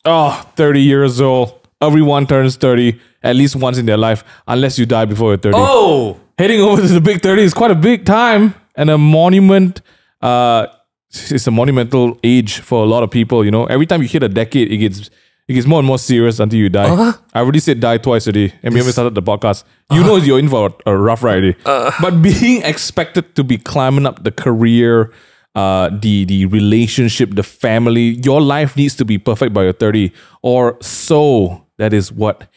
Oh, 30 years old. Everyone turns 30 at least once in their life, unless you die before you're 30. Oh! Heading over to the big 30 is quite a big time and a monument. It's a monumental age for a lot of people, you know. Every time you hit a decade, it gets more and more serious until you die. I already said die twice already, and we haven't started the podcast. You know you're in for a rough ride. But being expected to be climbing up the career, the relationship, the family, your life needs to be perfect by your 30, or so that is what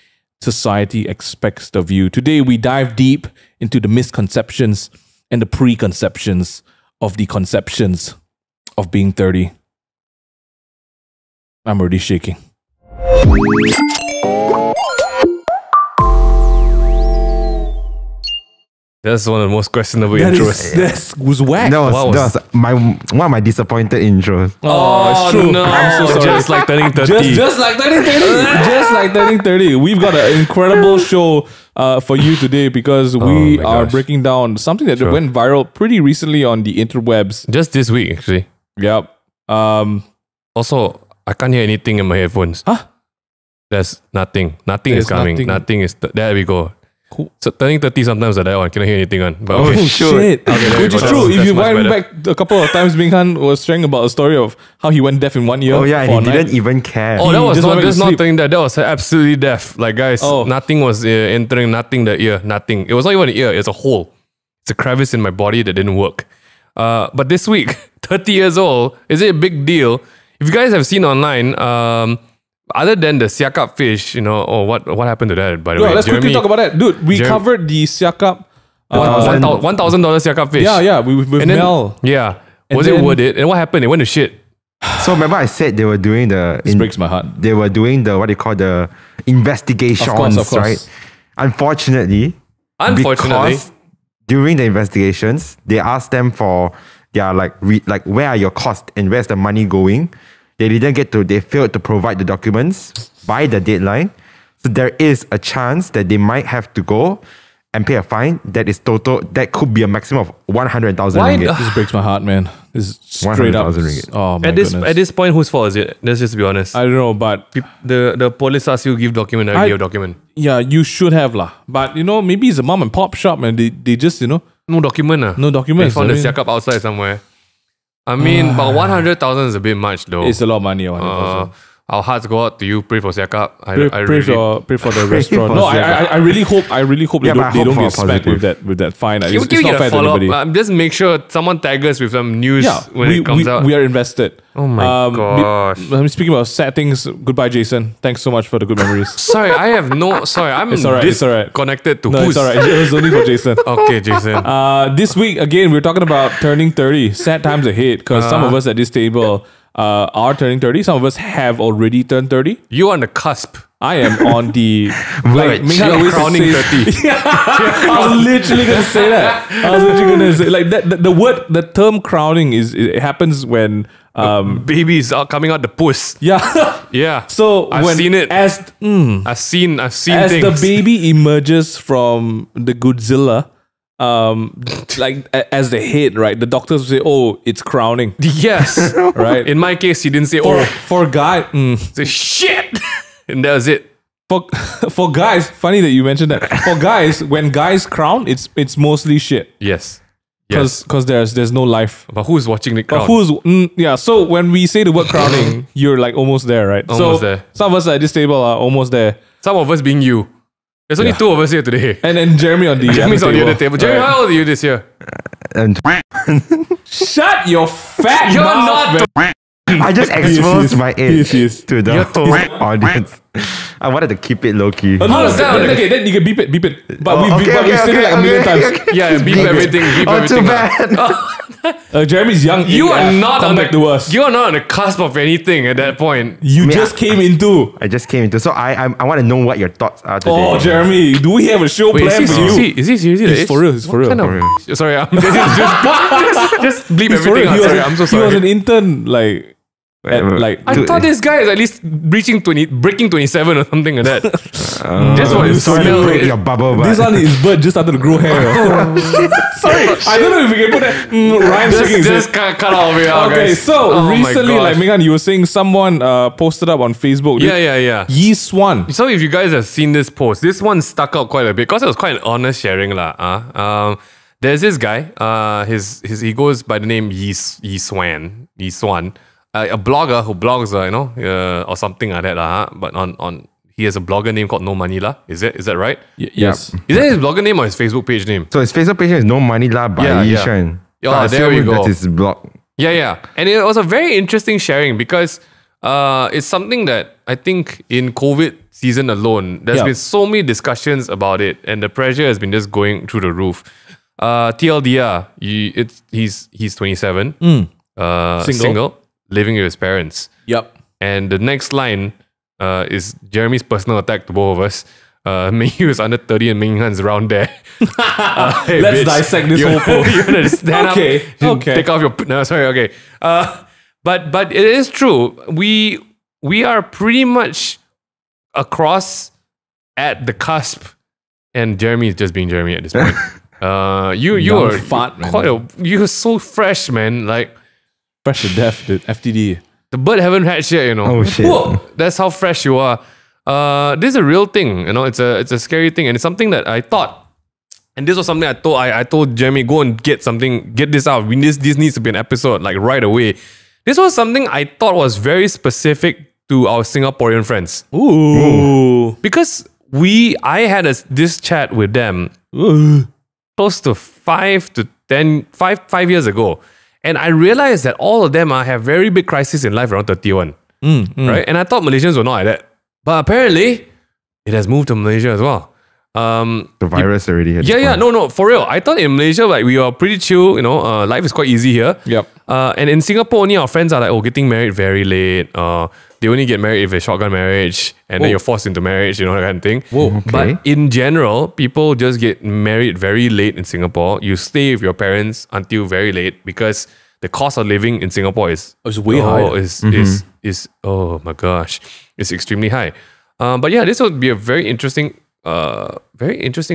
society expects of you. Today, we dive deep into the misconceptions and the preconceptions of the conceptions of being 30. I'm already shaking. That's one of the most questionable intros. That was whack. That was one of my disappointed intros. Oh, it's true. No. I'm so sorry. Just like turning 30. Just like turning 30. Just like turning 30. We've got an incredible show for you today because we are breaking down something that went viral pretty recently on the interwebs. Just this week, actually. Yep. Also, I can't hear anything in my headphones. Huh? There's nothing. Nothing is coming. Nothing is... there we go. Cool. So turning 30 sometimes like that one, cannot hear anything on. But Oh okay. shit! Okay, Which is that's- true. If that's you much went better. back a couple of times, Bing Han was sharing about a story of how he went deaf in 1 year. Oh yeah, for and a he night. didn't even care. Oh, that was just not went back to just not sleep. turning that. That was absolutely deaf. Like guys, nothing was entering. Nothing the ear. Nothing. It was not even an ear. It's a hole. It's a crevice in my body that didn't work. But this week, 30 years old, is it a big deal? If you guys have seen online, other than the siakap fish, you know, what happened to that? By the way, Let's quickly talk about that, dude. We covered the siakap. $1,000 siakap fish. Yeah, with And then, Mel. yeah, And was it then- worth it? And what happened? It went to shit. So remember I said they were doing the... This breaks my heart. They were doing the, what they call the investigations, Of course. right? Unfortunately, because during the investigations, they asked them for their like where are your costs and where's the money going. They failed to provide the documents by the deadline. So there is a chance that they might have to go and pay a fine that is total, that could be a maximum of 100,000 ringgit. This breaks my heart, man. This is straight up. 100,000 ringgit. Oh my At goodness. this point, whose fault is it? Let's just be honest. I don't know, but The police ask you give document, I give a document. yeah, you should have lah. But you know, maybe it's a mom and pop shop and they just, you know, No document. no documents. They found I the mean, siakap outside somewhere. I mean, but 100,000 is a bit much though. it's a lot of money. 100,000. Our hearts go out to you. Pray for siakap. Pray for the restaurant. No, I really hope Yeah, but I they hope don't for get smacked positive. with that fine. Can It's we not get fair a to follow anybody. up? Just make sure someone tag us with some news when it comes out. We are invested. Oh my gosh. I'm speaking about sad things. Goodbye, Jason. Thanks so much for the good memories. Sorry, I have no. Sorry, I'm It's alright, it's alright. disconnected to No, who's. it's alright. It was only for Jason. Okay, Jason. This week, again, we're talking about turning 30. Sad times ahead because some of us at this table are turning 30. Some of us have already turned 30. You on the cusp. I am on the like Verge. Ming Han You're always crowning says- 30. I was literally gonna say that. I was literally gonna say like that. The term crowning it happens when Babies are coming out the puss. yeah. Yeah. So I've when seen it. as I've seen as things. the baby emerges from the Godzilla, like as the head, right? The doctors will say, "Oh, it's crowning." Yes. Right. In my case, he didn't say, For guy, say shit. And that was it. for guys, funny that you mentioned that. For guys, when guys crown, it's mostly shit. Yes. Yes. Because there's no life. But who's watching the But crowd? yeah, so when we say the word crowning, you're like almost there, right? Almost so there. Some of us at this table are almost there. Some of us being you. There's only Yeah. two of us here today. And then Jeremy on the Jeremy's other on the other table. Jeremy, Right. how old are you this year? And Shut your fat You're mouth, not man. I just exposed my age He is. to the whole audience. I wanted to keep it low key. No, How is that? okay, then you can beep it. But we've said it like a million times. Yeah, beep everything. Beep Oh, too everything. bad. Jeremy's young. You are not come on back the, to us. You are not on the cusp of anything at that point. You Me, just I- came into. I just came into. So I want to know what your thoughts are today. Oh, Jeremy, do we have a show Wait, planned for you? is he seriously? It's for real. It's for real. Kind of, sorry, I'm just bleep It's for everything real. out. Sorry, I'm so He was sorry. an intern, like I thought this guy is at least breaking 27 or something like that. Just what you sorry to break your bubble, but This one, his bird just started to grow hair. Sorry, I don't know if we can put that Ryan shaking his just head. cut off here. Okay, guys. so Oh my recently, gosh. like Megan, you were saying someone posted up on Facebook. Yeah. Xuan. So if you guys have seen this post, this one stuck out quite a bit because it was quite an honest sharing lah. There's this guy. He goes by the name Xuan, a blogger who blogs, or something like that lah. But on he has a blogger name called No Money lah. Is that right? Yes. Is that his blogger name or his Facebook page name? so his Facebook page is No Money La by Yishan. Oh, there we go. That's his blog. Yeah. And it was a very interesting sharing because it's something that I think in COVID season alone, there's been so many discussions about it, and the pressure has been just going through the roof. TLDR, he's 27, single, living with his parents. Yep. And the next line is Jeremy's personal attack to both of us. Mingyu is under 30 and Ming Han's around there. Hey, Let's bitch, dissect this whole post. You want to stand up? Okay. Take off your... No, sorry, okay. But it is true. We are pretty much across at the cusp, and Jeremy is just being Jeremy at this point. You are fat, man. You're so fresh, man. Like Fresh to death, the FTD. the bird haven't hatched yet, you know. Oh shit. Whoa, that's how fresh you are. This is a real thing, you know. It's a scary thing, and it's something that I thought. And this was something I told Jeremy, go and get this out. This needs to be an episode like right away. This was something I thought was very specific to our Singaporean friends. Ooh. Because I had this chat with them close to 5 years ago. And I realized that all of them have very big crises in life around 31. Right? And I thought Malaysians were not like that. But apparently, it has moved to Malaysia as well. The virus already had. Yeah, no, for real. I thought in Malaysia, like, we are pretty chill, you know, life is quite easy here. Yep. And in Singapore, only our friends are like, getting married very late. They only get married if it's shotgun marriage, and then you're forced into marriage, you know, that kind of thing. Whoa. Okay. But in general, people just get married very late in Singapore. You stay with your parents until very late because the cost of living in Singapore is It's way higher. Is oh my gosh, it's extremely high. But yeah, this would be a very interesting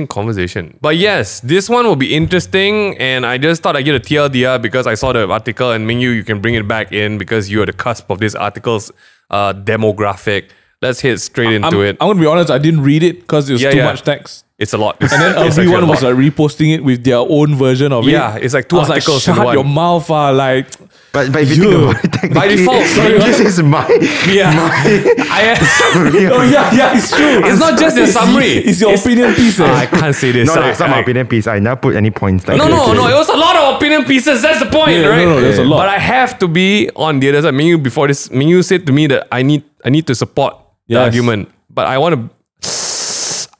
conversation. But yes, this one will be interesting, and I just thought I'd get a TLDR because I saw the article, and Mingyu, you can bring it back in because you're the cusp of this article's demographic. Let's hit straight into it. I'm gonna be honest, I didn't read it because it was too much text. It's a lot. And then everyone was like reposting it with their own version of it. Yeah, it's like two I was like, articles in shut one. your mouth, like. But if you think about it, technically, By default, sorry, this is my summary. Oh yeah, it's true. It's not just a summary. It's your opinion piece. I can't say this. No, it's not my opinion piece. I never put any points. Like No, it was a lot of opinion pieces. That's the point, Yeah, right? no, there's a lot. But I have to be on the other side. Mingyu said to me that I need to support the Yes. argument. But I want to...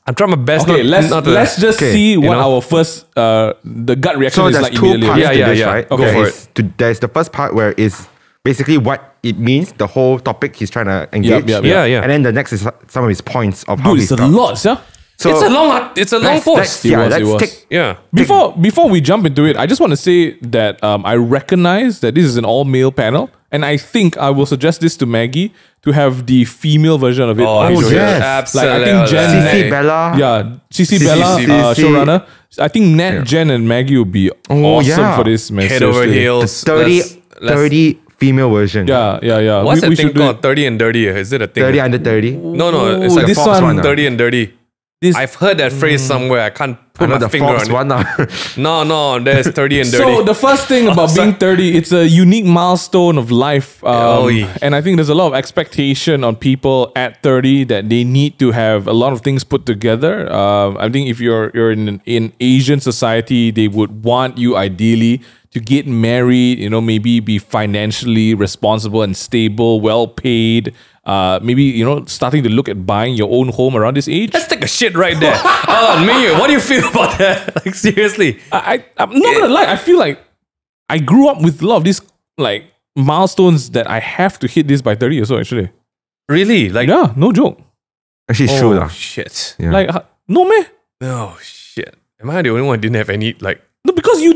I'm trying my best. Okay, let's just see what you know? our first the gut reaction So is there's like two immediately. parts to this, Yeah. right? Go for it. There's the first part where it's basically what it means, the whole topic he's trying to engage. Yeah. And then the next is some of his points of how Dude, he it's a felt. lot, yeah. So it's a long post. It was. take Yeah. Before we jump into it, I just want to say that I recognize that this is an all-male panel, and I think I will suggest this to Maggie to have the female version of it. I'm sure. Yes. Absolutely. Like, I think Jen- CC Bella. Yeah, CC Bella, CC. showrunner. I think Nat, Jen, and Maggie would be awesome yeah. for this, man. Head over seriously. heels. 30 female version. Yeah. What's we that thing should do it. called? 30 and dirty. Is it a thing? 30 under 30. No. It's like this Fox one. one. 30 and dirty. This- I've heard that phrase somewhere. I can't put my Another finger Fox on it. one. No, there's 30 and dirty. So the first thing about being 30, it's a unique milestone of life. And I think there's a lot of expectation on people at 30 that they need to have a lot of things put together. I think if you're in Asian society, they would want you ideally to get married, you know, maybe be financially responsible and stable, well paid. Maybe, you know, starting to look at buying your own home around this age. Let's take a shit right there. Mingyu, what do you feel about that? Like, seriously. I'm not gonna lie, I feel like I grew up with a lot of these like milestones that I have to hit this by 30 or so actually. Really? Like, Yeah, no joke. Actually, it's true. shit. Yeah. Like, no man. Oh, shit. Am I the only one who didn't have any, like, No, because you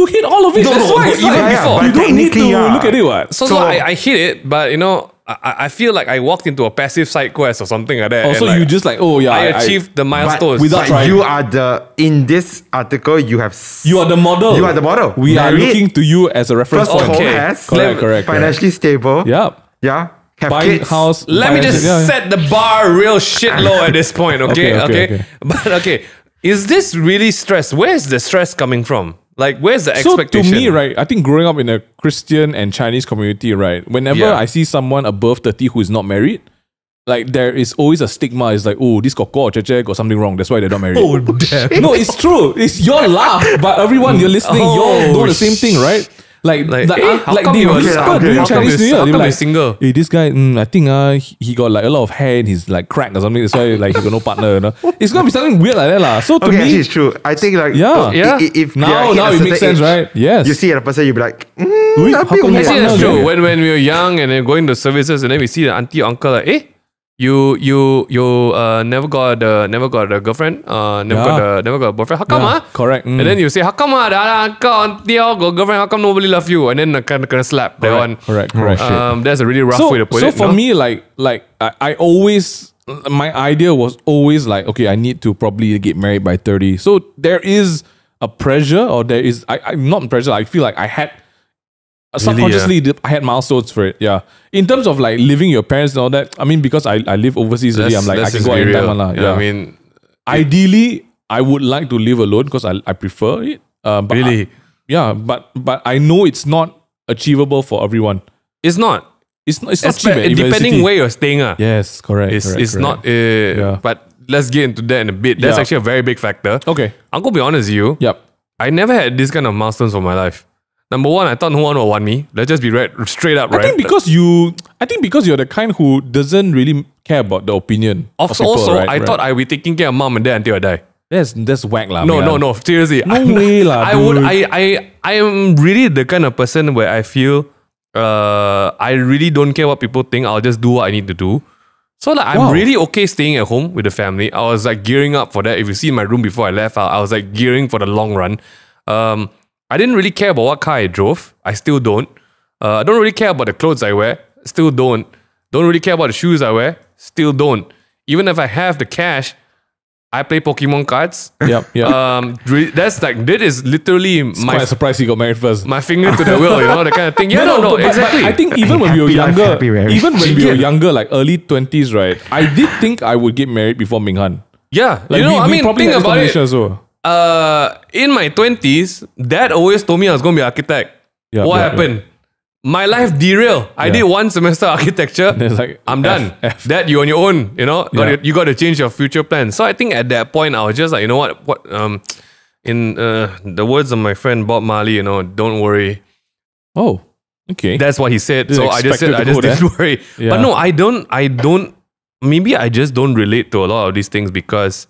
hit all of it. That's why. It's even before. You don't need to look at it. What? So I hit it, but you know, I feel like I walked into a passive side quest or something like that. Also, like, you just like, oh yeah, I achieved the milestones without trying. You are in this article, you are the model. You are the model. We are looking to you as a reference First point. home Correct. Financially stable. Yeah. Yeah. Have Buying kids. house. Let me just set the bar real shit low at this point, okay? But okay, is this really stress? Where's the stress coming from? Like, where's the expectation? So to me, right, I think growing up in a Christian and Chinese community, right, whenever I see someone above 30 who is not married, like there is always a stigma. It's like, oh, this koko or cheche got something wrong. That's why they're not married. Oh, damn. No, it's true. It's your laugh, but everyone you're listening, you all know the same thing, right? Like they whisper during Chinese New Year. They were like, single? Hey, this guy, I think he got like a lot of hair and he's like cracked or something. That's why like he got no partner. You know? It's gonna be something weird like that, lah. So to me, actually, it's true. I think like if now it makes sense, right? Yes. You see a person, you be like, Actually, that's true. When we were young and then going to services and then we see the auntie uncle like, you never got a girlfriend, never got a boyfriend. How come Correct. And then you say, how come the uncle auntie all got girlfriend? How come nobody love you? And then kind of slap that one. Correct. That's a really rough way to put it. So for me, like I always, my idea was always like, okay, I need to probably get married by 30. So there is a pressure, or there is I'm not pressure. I feel like I had. Subconsciously, I had milestones for it. Yeah, in terms of like living your parents and all that. I mean, because I live overseas already, I'm like I can go anytime. Yeah, I mean, ideally, I would like to live alone because I prefer it. But really, but I know it's not achievable for everyone. It's not. It's not cheap. Depending where you're staying. Yes, correct. It's not. But let's get into that in a bit. That's actually a very big factor. Okay, I'm gonna be honest with you. Yep. I never had this kind of milestones for my life. Number one, I thought no one would want me. Let's just be straight up, right? I think because you're the kind who doesn't really care about the opinion. Also, I thought I'd be taking care of mom and dad until I die. That's whack lah. No. Seriously, no way lah. I am really the kind of person where I feel I really don't care what people think. I'll just do what I need to do. So like I'm really okay staying at home with the family. I was like gearing up for that. If you see my room before I left, I was like gearing for the long run. I didn't really care about what car I drove. I still don't. I don't really care about the clothes I wear. Still don't. Don't really care about the shoes I wear. Still don't. Even if I have the cash, I play Pokemon cards. Yep. That's like, that is literally quite a surprise you got married first. My finger to the wheel, you know, that kind of thing. Yeah, no, exactly. I think even when we were younger, like early 20s, right? I did think I would get married before Ming Han. Yeah, like think about it. In my 20s, Dad always told me I was going to be an architect. What happened? My life derailed. I did one semester architecture. Like, I'm done. Dad, you on your own. You know, you got to change your future plans. So I think at that point, I was just like, you know what? In the words of my friend Bob Marley, you know, don't worry. Oh, okay. That's what he said. So I just didn't worry. Yeah. But no, I don't. Maybe I just don't relate to a lot of these things because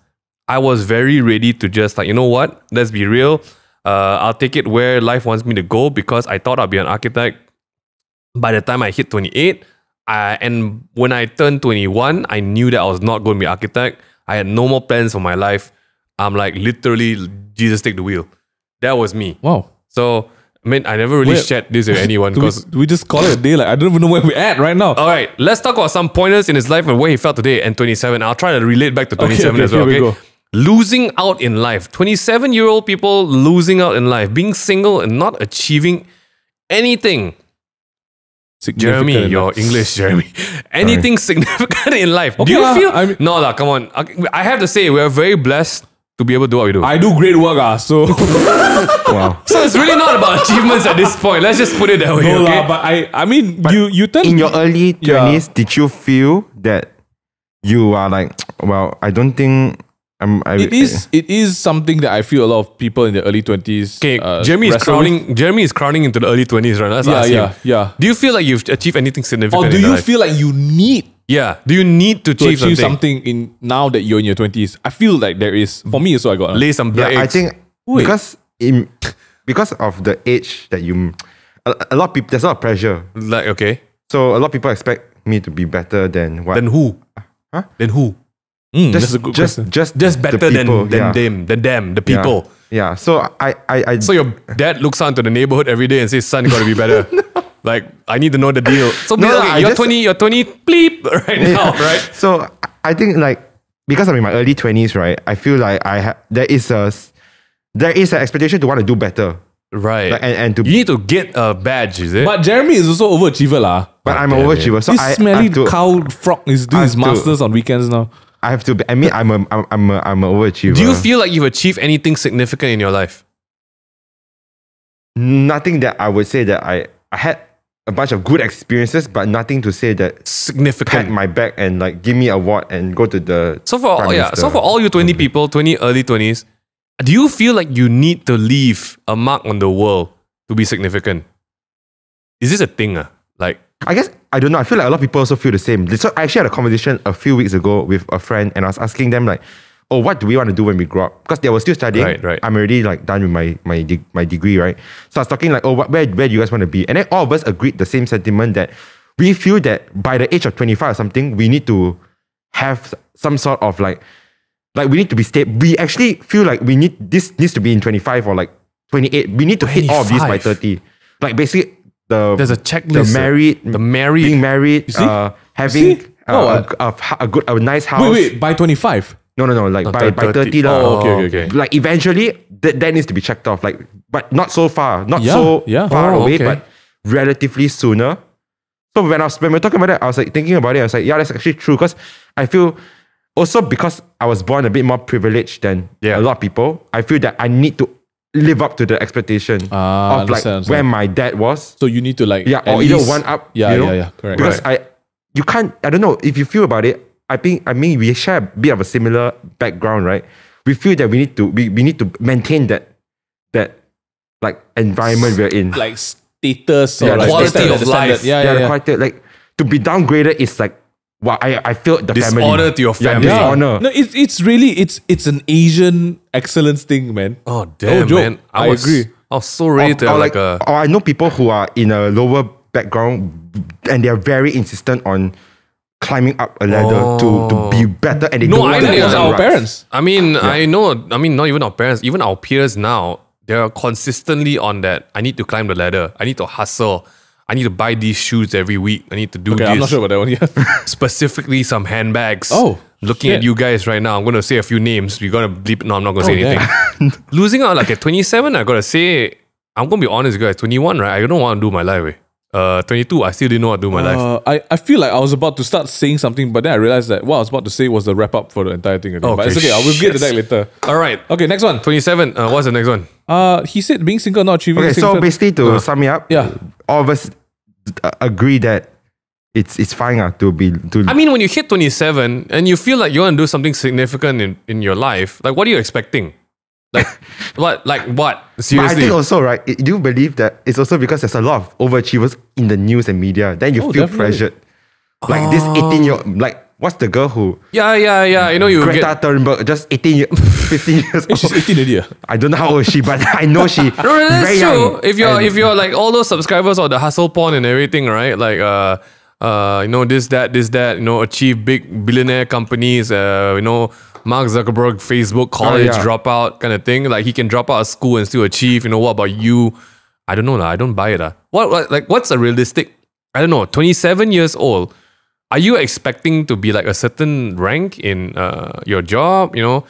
I was very ready to just like, you know what? Let's be real. I'll take it where life wants me to go because I thought I'd be an architect. By the time I hit 28, and when I turned 21, I knew that I was not going to be an architect. I had no more plans for my life. I'm like, literally, Jesus take the wheel. That was me. Wow. So, I mean, I never really shared this with anyone because we just call it a day. Like, I don't even know where we're at right now. All right, let's talk about some pointers in his life and where he felt today and 27. I'll try to relate back to 27 as well. Okay, here we go. Losing out in life. 27-year-old people losing out in life. Being single and not achieving anything. Jeremy, your English, Jeremy. Anything significant in life. Okay, do you feel... No, come on. I have to say, we're very blessed to be able to do what we do. I do great work, so... Wow. So it's really not about achievements at this point. Let's just put it that way, no, okay? But I mean, you turn... In your early 20s, did you feel that you are like, well, I don't think... It is something that I feel a lot of people in the early 20s. Okay, Jeremy is crowning into the early 20s right now. Yeah. Do you feel like you've achieved anything significant? Or do you feel like you need? Yeah. Do you need to achieve something in now that you're in your 20s? I feel like there is. For me, so I got lay some black eggs. I think because of the age that you, a lot of people, there's a lot of pressure. Like okay. So a lot of people expect me to be better than what? Than who? Huh? Than who? That's a good question. Just better than them, the people. Yeah. So So your dad looks out into the neighborhood every day and says, "Son, you got to be better." Like, I need to know the deal. So you're 20, bleep right now, right? So I think like because I'm in my early 20s, right? I feel like there is an expectation to want to do better. Right. Like, and to you need to get a badge, is it? But Jeremy is also overachiever lah. But I'm an overachiever. So This smelly cow frog is doing his masters on weekends now. I have to. I mean, I'm an overachiever. Do you feel like you've achieved anything significant in your life? Nothing that I would say that I had a bunch of good experiences, but nothing to say that significant. Pat my back and like give me a award and go to the. So for all you 20 people, early 20s, do you feel like you need to leave a mark on the world to be significant? Is this a thing? Like, I guess, I don't know. I feel like a lot of people also feel the same. So I actually had a conversation a few weeks ago with a friend and I was asking them like, oh, what do we want to do when we grow up? Because they were still studying. Right. I'm already like done with my degree, right? So I was talking like, oh, where do you guys want to be? And then all of us agreed the same sentiment that we feel that by the age of 25 or something, we need to have some sort of like we need to be stable. We actually feel like this needs to be in 25 or like 28. We need to hit all of these by 30. Like basically there's a checklist. Being married, having a nice house. Wait, by 25? No, like by 30. Oh, okay. Like eventually that needs to be checked off. Like, but not so far. Not so far away, but relatively sooner. So when we're talking about that, I was like thinking about it. I was like, yeah, that's actually true. Because I feel also because I was born a bit more privileged than a lot of people, I feel that I need to live up to the expectation of like where my dad was. So you need to like or either one up. Yeah, correct. Because you can't. I don't know if you feel about it. I mean, we share a bit of a similar background, right? We feel that we need to maintain that like environment we're in, like status or like quality of life. Yeah. Quality, like to be downgraded is like. Well, I feel the dishonor family. to your family. Yeah, dishonor. No, it's really it's an Asian excellence thing, man. Oh damn, man! I agree. I was so ready to have like a. Or I know people who are in a lower background and they are very insistent on climbing up a ladder to be better, and they don't want to it was our parents. I mean, not even our parents, even our peers now, they're consistently on that. I need to climb the ladder. I need to hustle. I need to buy these shoes every week. I need to do this. I'm not sure about that one yet. Specifically some handbags. Oh, looking at you guys right now, I'm going to say a few names. We're going to bleep. No, I'm not going to say anything. Losing out like at 27, I got to say, I'm going to be honest, guys. 21, right? I don't know what to do with my life. 22, I still didn't know what to do with my life. I feel like I was about to start saying something, but then I realized that what I was about to say was the wrap up for the entire thing. Okay. But it's okay. I will get to that later. All right. Okay, next one. 27. What's the next one? He said being single, not achieving. Okay, so basically to sum it up, yeah, all of us agree that it's fine to be. I mean, when you hit 27 and you feel like you want to do something significant in your life, like what are you expecting? Like what? Like what? Seriously. But I think also, right, do you believe that it's also because there's a lot of overachievers in the news and media, then you feel definitely pressured. Like this 18-year-old, like what's the girl who... Yeah. You know, you Greta Thunberg, just 15 years old. She's 18 already. I don't know how old is she, but I know she very young. If you're like all those subscribers or the hustle porn and everything, right? Like you know, this, that, you know, achieve big billionaire companies, you know, Mark Zuckerberg, Facebook, college dropout kind of thing. Like he can drop out of school and still achieve. You know, what about you? I don't know. I don't buy it. What's a realistic? I don't know. 27 years old. Are you expecting to be like a certain rank in your job? You know,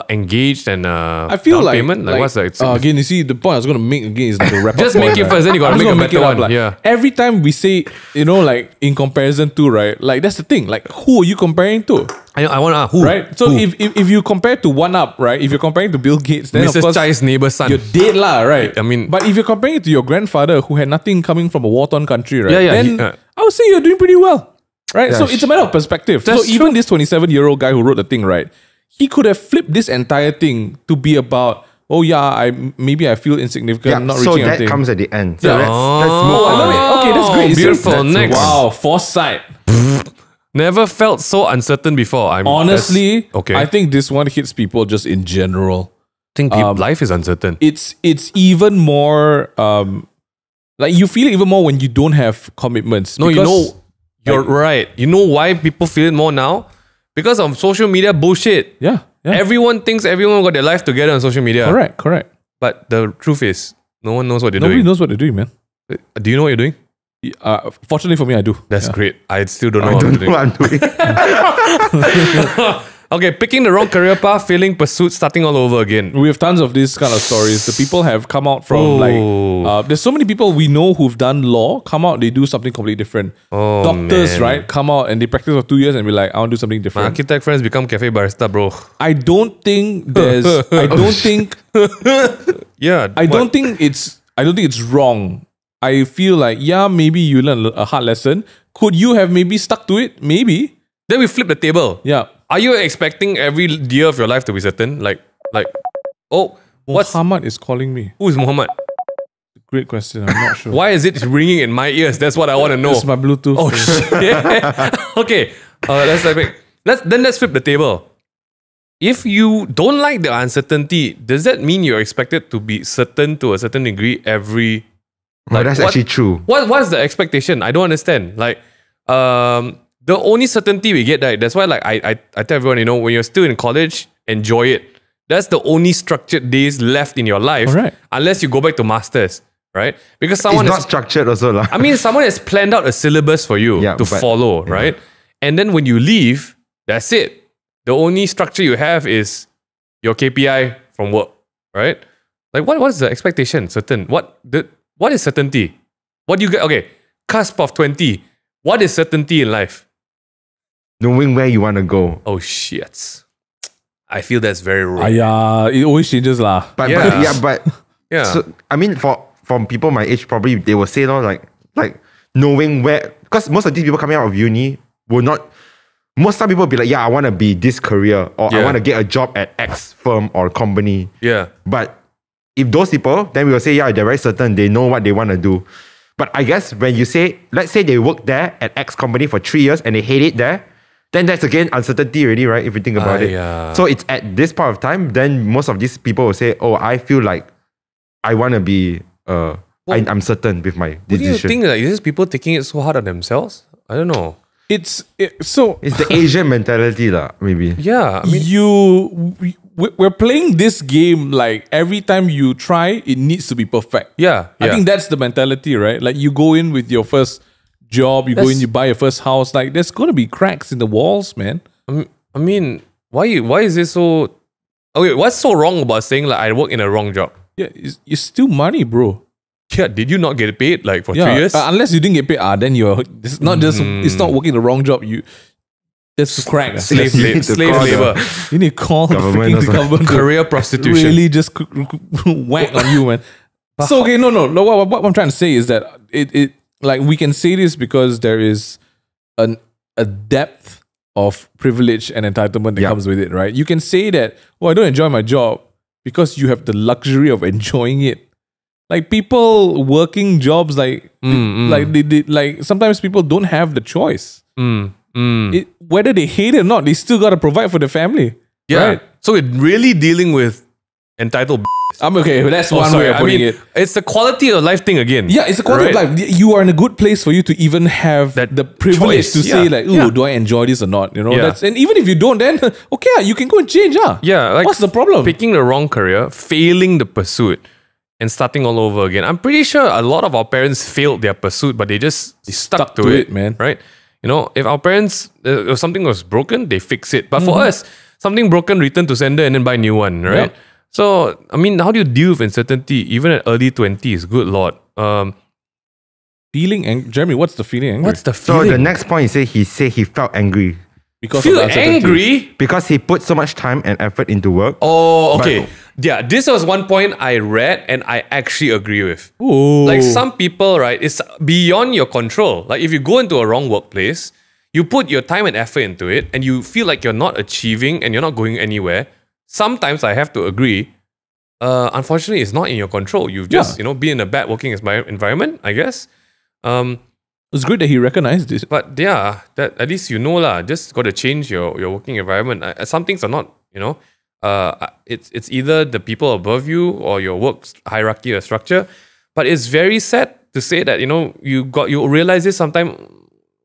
engaged and I feel down payment? Like what's that? Again, you see, the point I was going to make again is like a wrap up. Just make it first, then you got to make a better one. Like, yeah. Every time we say, you know, like in comparison to, right? Like that's the thing. Like who are you comparing to? I want to who? Right. So who? if you compare to one up, right? If you're comparing to Bill Gates, then Mrs. of course Chai's neighbor's son, you're dead lah, right? I mean, but if you're comparing it to your grandfather who had nothing coming from a war-torn country, right? Yeah, then I would say you're doing pretty well. Right? Yeah, so it's a matter of perspective. So even this 27-year-old guy who wrote the thing, right? He could have flipped this entire thing to be about, oh yeah, maybe I feel insignificant, not reaching anything. So that comes at the end. So Yeah. let's move I on. love it. Okay, that's great. Beautiful. Next. Wow, foresight. Never felt so uncertain before. Honestly, okay. I think this one hits people just in general. I think life is uncertain. It's even more like you feel it even more when you don't have commitments. No, you know, you're right. You know why people feel it more now? Because of social media bullshit. Yeah. Everyone thinks everyone got their life together on social media. Correct. But the truth is, no one knows what they're Nobody doing. knows what they're doing, man. Do you know what you're doing? Fortunately for me, I do. That's great. I still don't know I what I'm don't know doing. what I'm doing. Okay, picking the wrong career path, failing pursuit, starting all over again. We have tons of these kind of stories. The people have come out from there's so many people we know who've done law, come out, they do something completely different. Doctors, man. right, come out and they practice for 2 years and be like, I want to do something My different. architect friends become cafe barista, bro. I don't think there's, I don't think it's wrong. I feel like, yeah, maybe you learn a hard lesson. Could you have maybe stuck to it? Maybe. Then we flip the table. Yeah. Are you expecting every year of your life to be certain? Muhammad is calling me. Who is Muhammad? Great question. I'm not sure. Why is it ringing in my ears? That's what I want to know. It's my Bluetooth. Oh shit. Okay. Let's flip the table. If you don't like the uncertainty, does that mean you're expected to be certain to a certain degree every? That's actually true. What's the expectation? I don't understand. The only certainty we get, right? That's why, I tell everyone, when you're still in college, enjoy it. That's the only structured days left in your life, right. Unless you go back to masters, right? Because someone it's not structured also, lah. I mean, someone has planned out a syllabus for you to follow, right? And then when you leave, that's it. The only structure you have is your KPI from work, right? What is the expectation? Certain. What is certainty? What do you get? Okay, cusp of 20. What is certainty in life? Knowing where you want to go. Oh shit! I feel that's very wrong. It always changes lah. But So, I mean, from people my age, probably they will say, like knowing where, because most of these people coming out of uni will not. Some people will be like, yeah, I want to be this career, or I want to get a job at X firm or company. Yeah. But if those people, then we will say, yeah, they're very certain, they know what they want to do. But I guess when you say, let's say they work there at X company for 3 years and they hate it there, then that's again uncertainty already, right? If you think about it. So it's at this part of time, then most of these people will say, oh, I feel like I want to be, I'm certain with my decision. What do you think? Is this people taking it so hard on themselves? I don't know. It's the Asian mentality, maybe. Yeah, I mean, we're playing this game like every time you try, it needs to be perfect. Yeah. I think that's the mentality, right? Like you go in with your first job, go in, you buy your first house. Like there's gonna be cracks in the walls, man. I mean, why is this so? Okay, what's so wrong about saying I work in a wrong job? Yeah, it's still money, bro. Yeah, did you not get paid for 3 years? Unless you didn't get paid, then it's not just it's not working the wrong job. That's crack. Slave labor. You need to call the government. Career prostitution. Really just whack on you, man. So okay, no. What I'm trying to say is that it like we can say this because there is a depth of privilege and entitlement that comes with it, right? You can say that, I don't enjoy my job because you have the luxury of enjoying it. Like people working jobs, like sometimes people don't have the choice. Whether they hate it or not, they still gotta provide for their family. Yeah. Right? So we're really dealing with entitled. I'm okay. That's one way of putting it. It's the quality of life thing again. Yeah, it's a quality of life. You are in a good place for you to even have the privilege to say do I enjoy this or not? And even if you don't, then okay, you can go and change. Yeah. What's the problem? Picking the wrong career, failing the pursuit, and starting all over again. I'm pretty sure a lot of our parents failed their pursuit, but they just stuck to it, man. Right? If our parents, if something was broken, they fix it. But for us, something broken, return to sender and then buy a new one, right? Yep. So, I mean, how do you deal with uncertainty even at early 20s? Good Lord. Feeling angry. Jeremy, what's the feeling angry? What's the feeling? So the next point he said he felt angry. Feel angry? Because he put so much time and effort into work. Oh, okay. This was one point I read and I actually agree with. Ooh. Like some people, right, it's beyond your control. Like if you go into a wrong workplace, you put your time and effort into it and you feel like you're not achieving and you're not going anywhere. Sometimes I have to agree, unfortunately, it's not in your control. You've just, been in a bad working environment, I guess. It's great that he recognized this. But that at least just got to change your working environment. Some things are not, it's either the people above you or your work hierarchy or structure. But it's very sad to say that, you realize this sometime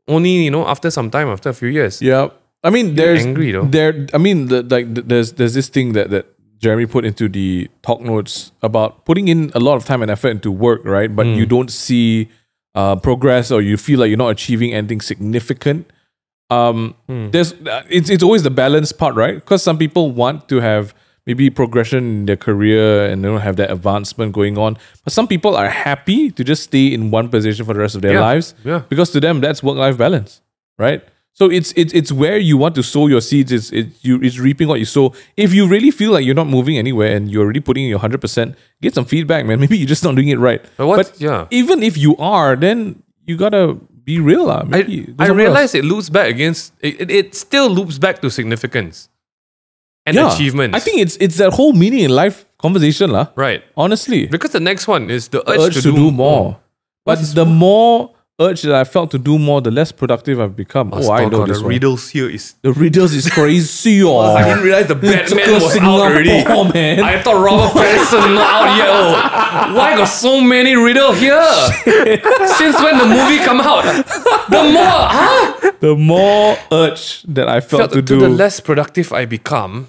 only, after some time, after a few years. Yeah. I mean, there's angry though. there's this thing that Jeremy put into the talk notes about putting in a lot of time and effort into work, right? But you don't see progress, or you feel like you're not achieving anything significant. It's always the balance part, right? Because some people want to have maybe progression in their career and they don't have that advancement going on. But some people are happy to just stay in one position for the rest of their lives. Yeah. Because to them, that's work-life balance, right? So it's where you want to sow your seeds. It's reaping what you sow. If you really feel like you're not moving anywhere and you're already putting in your 100%, get some feedback, man. Maybe you're just not doing it right. But even if you are, then you gotta be real. I realize it loops back against it still loops back to significance and achievements. I think it's that whole meaning in life conversation, lah. Right. Honestly. Because the next one is the urge to do more. But the more urge that I felt to do more, the less productive I've become. I know this the one. riddles here is... The riddles is crazy. I didn't realize the Batman was out already. Man. I thought Robert Pattinson not out yet. Why got so many riddle here? Since when the movie come out? The more urge that I felt to do. The less productive I become.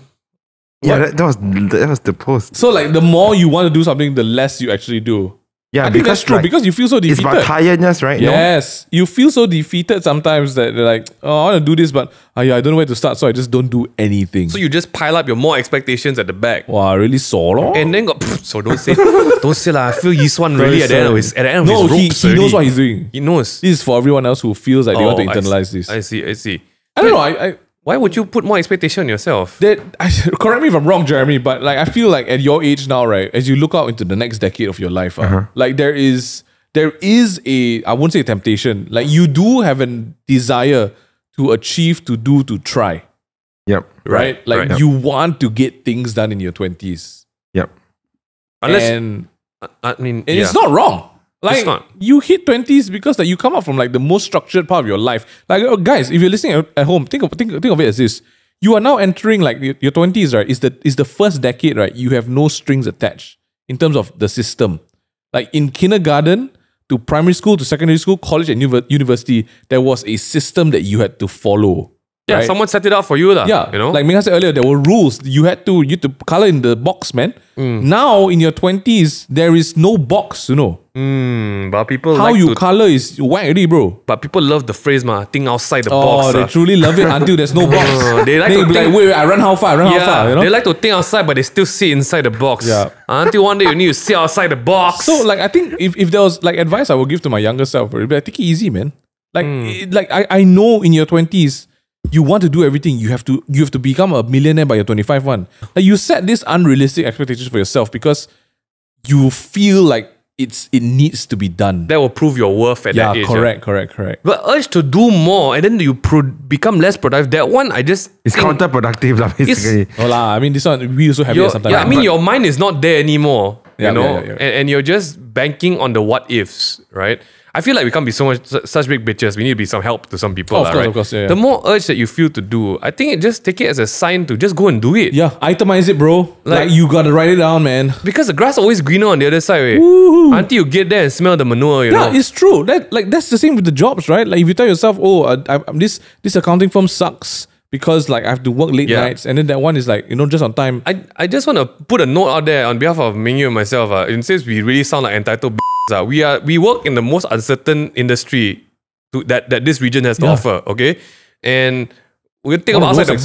Yeah, that was the post. So like the more you want to do something, the less you actually do. Yeah, I think that's true, because you feel so defeated. It's about tiredness, right? Yes. You feel so defeated sometimes that they're like, oh, I want to do this, but I don't know where to start, so I just don't do anything. So you just pile up your more expectations at the back. Wow, really solo? And then so don't say I feel Xuan really at the end of his ropes. He knows what he's doing. He knows. This is for everyone else who feels like they want to internalize this. I see. I don't know. Why would you put more expectation on yourself? Correct me if I'm wrong, Jeremy, but like I feel like at your age now, right, as you look out into the next decade of your life, like there is a, I won't say temptation, like you do have a desire to achieve, to do, to try. Yep. Right? Like you want to get things done in your 20s. Yep. It's not wrong. Like you hit 20s because like you come up from like the most structured part of your life. Like guys, if you're listening at home, think of it as this: you are now entering like your 20s, right? Is the first decade, right? You have no strings attached in terms of the system. Like in kindergarten to primary school to secondary school, college and university, there was a system that you had to follow. Yeah, right? Someone set it up for you, lah. Yeah, you know, like Mingha said earlier, there were rules. You had to color in the box, man. Now in your 20s, there is no box, you know. But people how you color is whack already, bro. But people love the phrase, think outside the box. Oh, they truly love it until there's no box. They like to be like, wait, I run how far? How far? You know? They like to think outside, but they still sit inside the box. Yeah. Until one day you need to sit outside the box. So, like, I think if there was like advice I would give to my younger self, it'd be like, take it easy, man. Like, I know in your 20s, you want to do everything. You have to become a millionaire by your 25 one. Like you set this unrealistic expectations for yourself because you feel like it needs to be done. That will prove your worth at that age. Correct. But urge to do more and then you become less productive. That one, it's counterproductive, basically. I mean, this one we also have it sometimes. Yeah, I mean, your mind is not there anymore. You know, and you're just banking on the what ifs, right? I feel like we can't be such big bitches. We need to be some help to some people. Of course. The more urge that you feel to do, I think just take it as a sign to just go and do it. Yeah, itemize it, bro. Like you gotta write it down, man. Because the grass always greener on the other side, right? Until you get there and smell the manure, you know. Yeah, it's true. That's the same with the jobs, right? Like if you tell yourself, this accounting firm sucks because like I have to work late nights, and then that one is like, just on time. I just want to put a note out there on behalf of Mingyu and myself. It says we really sound like entitled. We work in the most uncertain industry that this region has to offer. Okay, and we think about outside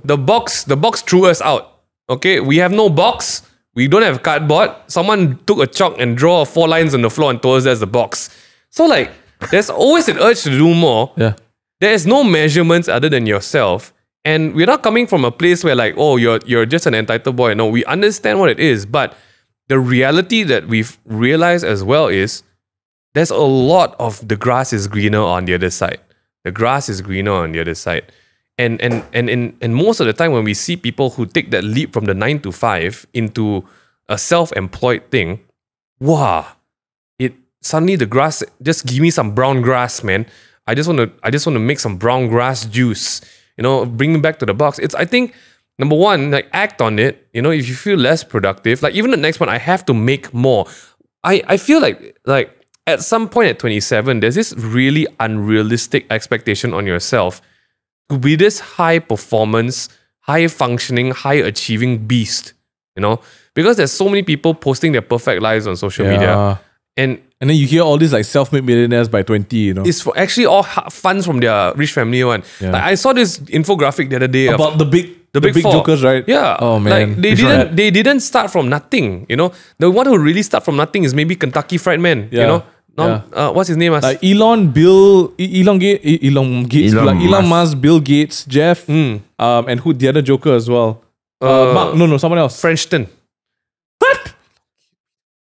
the box. The box threw us out. Okay, we have no box. We don't have cardboard. Someone took a chalk and draw 4 lines on the floor and told us that's the box. So like, there's always an urge to do more. Yeah. There is no measurements other than yourself. And we're not coming from a place where like, oh, you're just an entitled boy. No, we understand what it is. But the reality that we've realized as well is there's a lot of the grass is greener on the other side. The grass is greener on the other side. And most of the time when we see people who take that leap from the 9 to 5 into a self-employed thing, suddenly the grass, just give me some brown grass, man. I just want to make some brown grass juice. Bring me back to the box. I think number one, like act on it. If you feel less productive, like even the next one, I have to make more. I feel like at some point at 27, there's this really unrealistic expectation on yourself to be this high performance, high functioning, high achieving beast You know, because there's so many people posting their perfect lives on social media, and then you hear all these like self-made millionaires by 20. You know, it's for actually all funds from their rich family one. Yeah. Like I saw this infographic the other day about the big four. jokers, right? Yeah. Oh man. Like they didn't start from nothing. You know, the one who really start from nothing is maybe Kentucky Fried Man. Yeah. You know, what's his name? Elon Musk, Bill Gates, Jeff, and who the other joker as well? Mark, someone else. Frenchton. What?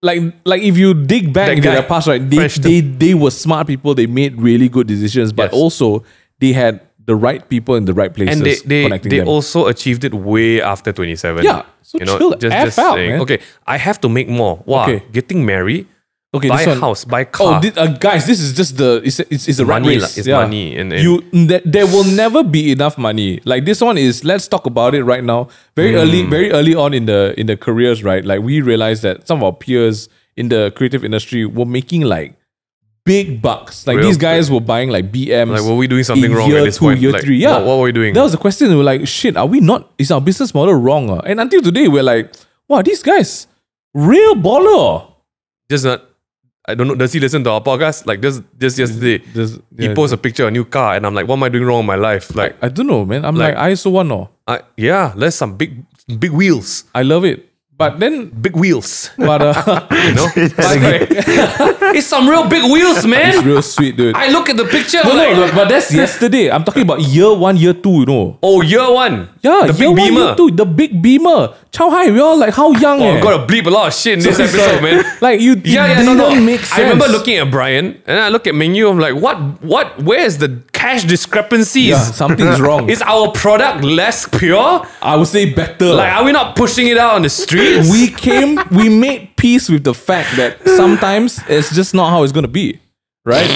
Like if you dig back into their past, right? They were smart people. They made really good decisions, but also they had the right people in the right places. And they also achieved it way after 27. Yeah. So chill just out, saying, man. Okay, I have to make more. Wow. Okay. Getting married. Okay, buy a house, buy a car. Guys, this is just it's a rat race. It's money, and there will never be enough money. Like this one is. Let's talk about it right now. Very early on in the careers, right? Like we realized that some of our peers in the creative industry were making like big bucks. Like these guys were buying like BMs. Like were we doing something wrong at this point? Year 3, yeah. What were we doing? That was the question. We were like, shit, are we not? Is our business model wrong? And until today, we're like, wow, these guys real baller. Just not. I don't know. Does he listen to our podcast? Like just yesterday, he posts a picture of a new car, and I'm like, what am I doing wrong in my life? Like I don't know, man. I'm like ISO 1 or let's some big wheels. I love it. But then big wheels. But you know, it's some real big wheels, man. It's real sweet, dude. I look at the picture. But that's yesterday. I'm talking about year 1, year 2. You know. Oh, year 1. Yeah, the big Beamer. Year 2, the big Beamer. Chow Hai, we all like how young. I've got to bleep a lot of shit in this episode, man. Like you, didn't make sense. I remember looking at Brian, and I look at Menu. I'm like, what? Where is the cash discrepancies? Yeah, something's wrong. Is our product less pure? I would say better. Like, are we not pushing it out on the streets? We made peace with the fact that sometimes it's just not how it's gonna be, right?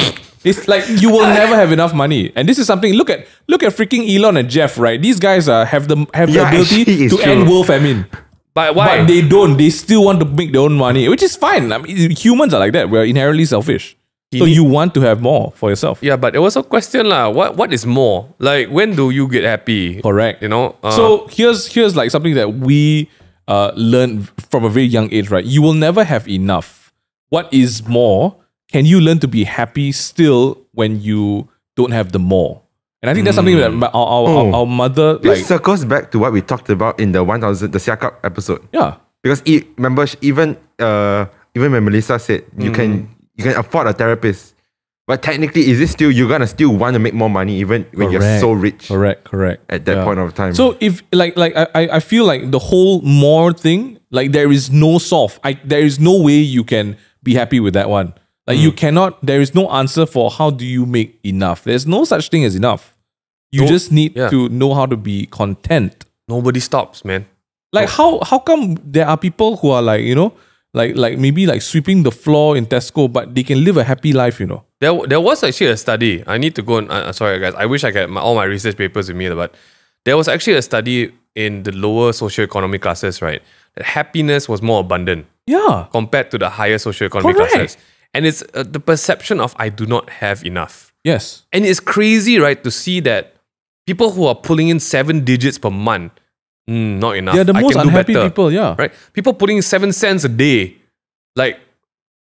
It's like you will never have enough money, and this is something. Look at freaking Elon and Jeff, right? These guys have the ability to end world famine. But why? But they don't. They still want to make their own money, which is fine. I mean, humans are like that. We're inherently selfish. So you want to have more for yourself. Yeah, but it was a question lah. What is more? Like, when do you get happy? Correct. You know. So here's like something that we learn from a very young age, right? You will never have enough. What is more? Can you learn to be happy still when you don't have the more? And I think that's something that our mother this circles back to what we talked about in the Siakap episode. Yeah, because remember even when Melissa said you can afford a therapist, but technically is it still you're gonna still want to make more money even when you're so rich? Correct. At that point of time. So if I feel like the whole more thing, like there is no solve. There is no way you can be happy with that one. Like you cannot. There is no answer for how do you make enough. There's no such thing as enough. You just need to know how to be content. Nobody stops, man. Like how come there are people who are like, you know, like maybe like sweeping the floor in Tesco, but they can live a happy life, you know. There was actually a study. I need to go and sorry guys. I wish I had all my research papers with me, but there was actually a study in the lower socioeconomic classes, right? That happiness was more abundant. Yeah. Compared to the higher socioeconomic classes. And it's the perception of I do not have enough. Yes. And it's crazy, right, to see that people who are pulling in 7 digits per month, not enough. They're the most unhappy people, yeah. Right? People putting 7 cents a day, like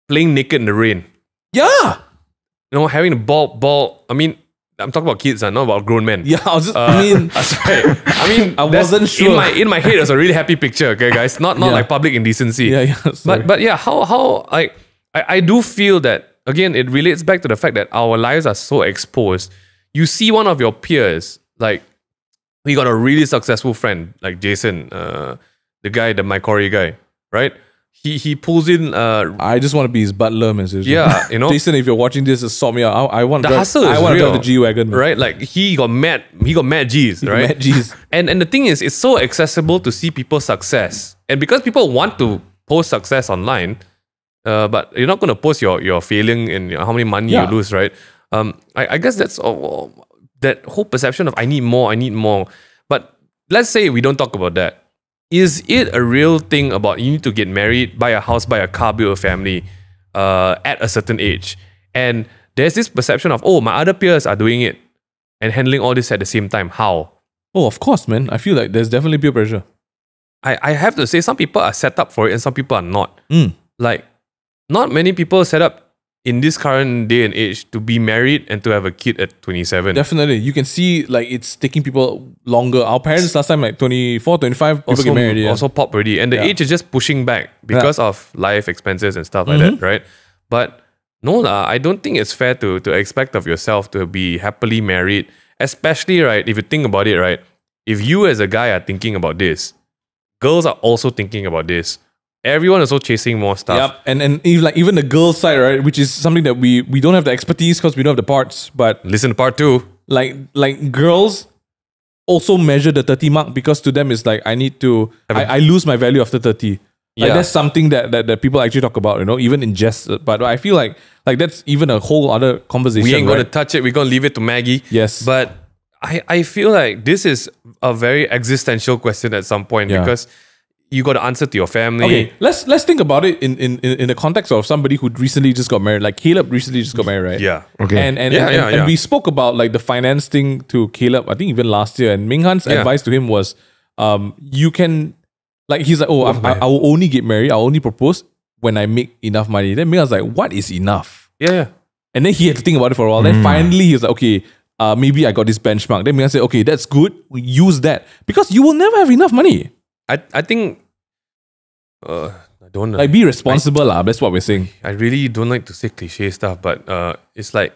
playing naked in the rain. Yeah. You know, having a ball. I mean, I'm talking about kids, not about grown men. Yeah, sorry. I wasn't sure. In my head, it was a really happy picture, okay, guys? Not like public indecency. Yeah. But yeah, how like I do feel that again, it relates back to the fact that our lives are so exposed. You see one of your peers, like we got a really successful friend, like Jason, the Mycori guy, right? He pulls in. I just want to be his butler, man. Yeah, you know, Jason, if you're watching this, just sort me out. I want the hustle. I want to drive the G-Wagon, right? Like he got mad G's, right? Mad G's. And the thing is, it's so accessible to see people's success, and because people want to post success online, but you're not going to post your failing and how many money you lose, right? I guess that's that whole perception of I need more. But let's say we don't talk about that. Is it a real thing about you need to get married, buy a house, buy a car, build a family at a certain age? And there's this perception of, my other peers are doing it and handling all this at the same time. How? Oh, of course, man. I feel like there's definitely peer pressure. I have to say some people are set up for it and some people are not. Like, not many people set up in this current day and age to be married and to have a kid at 27. Definitely. You can see like it's taking people longer. Our parents last time like 24, 25, people get married. Also pop already. And the age is just pushing back because of life expenses and stuff like that, right? But no, I don't think it's fair to expect of yourself to be happily married. Especially, right, if you think about it, right, if you as a guy are thinking about this, girls are also thinking about this. Everyone is also chasing more stuff. Yep. And even the girls side, right, which is something that we don't have the expertise because we don't have the parts. But listen to part 2. Like girls also measure the 30 mark because to them it's like I need to I lose my value after 30. Like that's something that people actually talk about, even in jest. But I feel like that's even a whole other conversation. We ain't gonna touch it. We're gonna leave it to Maggie. Yes. But I feel like this is a very existential question at some point because you got to answer to your family. Okay, let's think about it in the context of somebody who recently just got married. Like Caleb recently just got married, right? Yeah. Okay. And we spoke about like the finance thing to Caleb, I think even last year. And Ming Han's advice to him was, you can, like he's like, I will only get married, I'll only propose when I make enough money. Then Ming Han's like, what is enough? Yeah. And then he had to think about it for a while. Then finally he was like, okay, maybe I got this benchmark. Then Ming Han said, okay, that's good. We use that because you will never have enough money. I think I don't know. Like be responsible, that's what we're saying. I really don't like to say cliche stuff, but it's like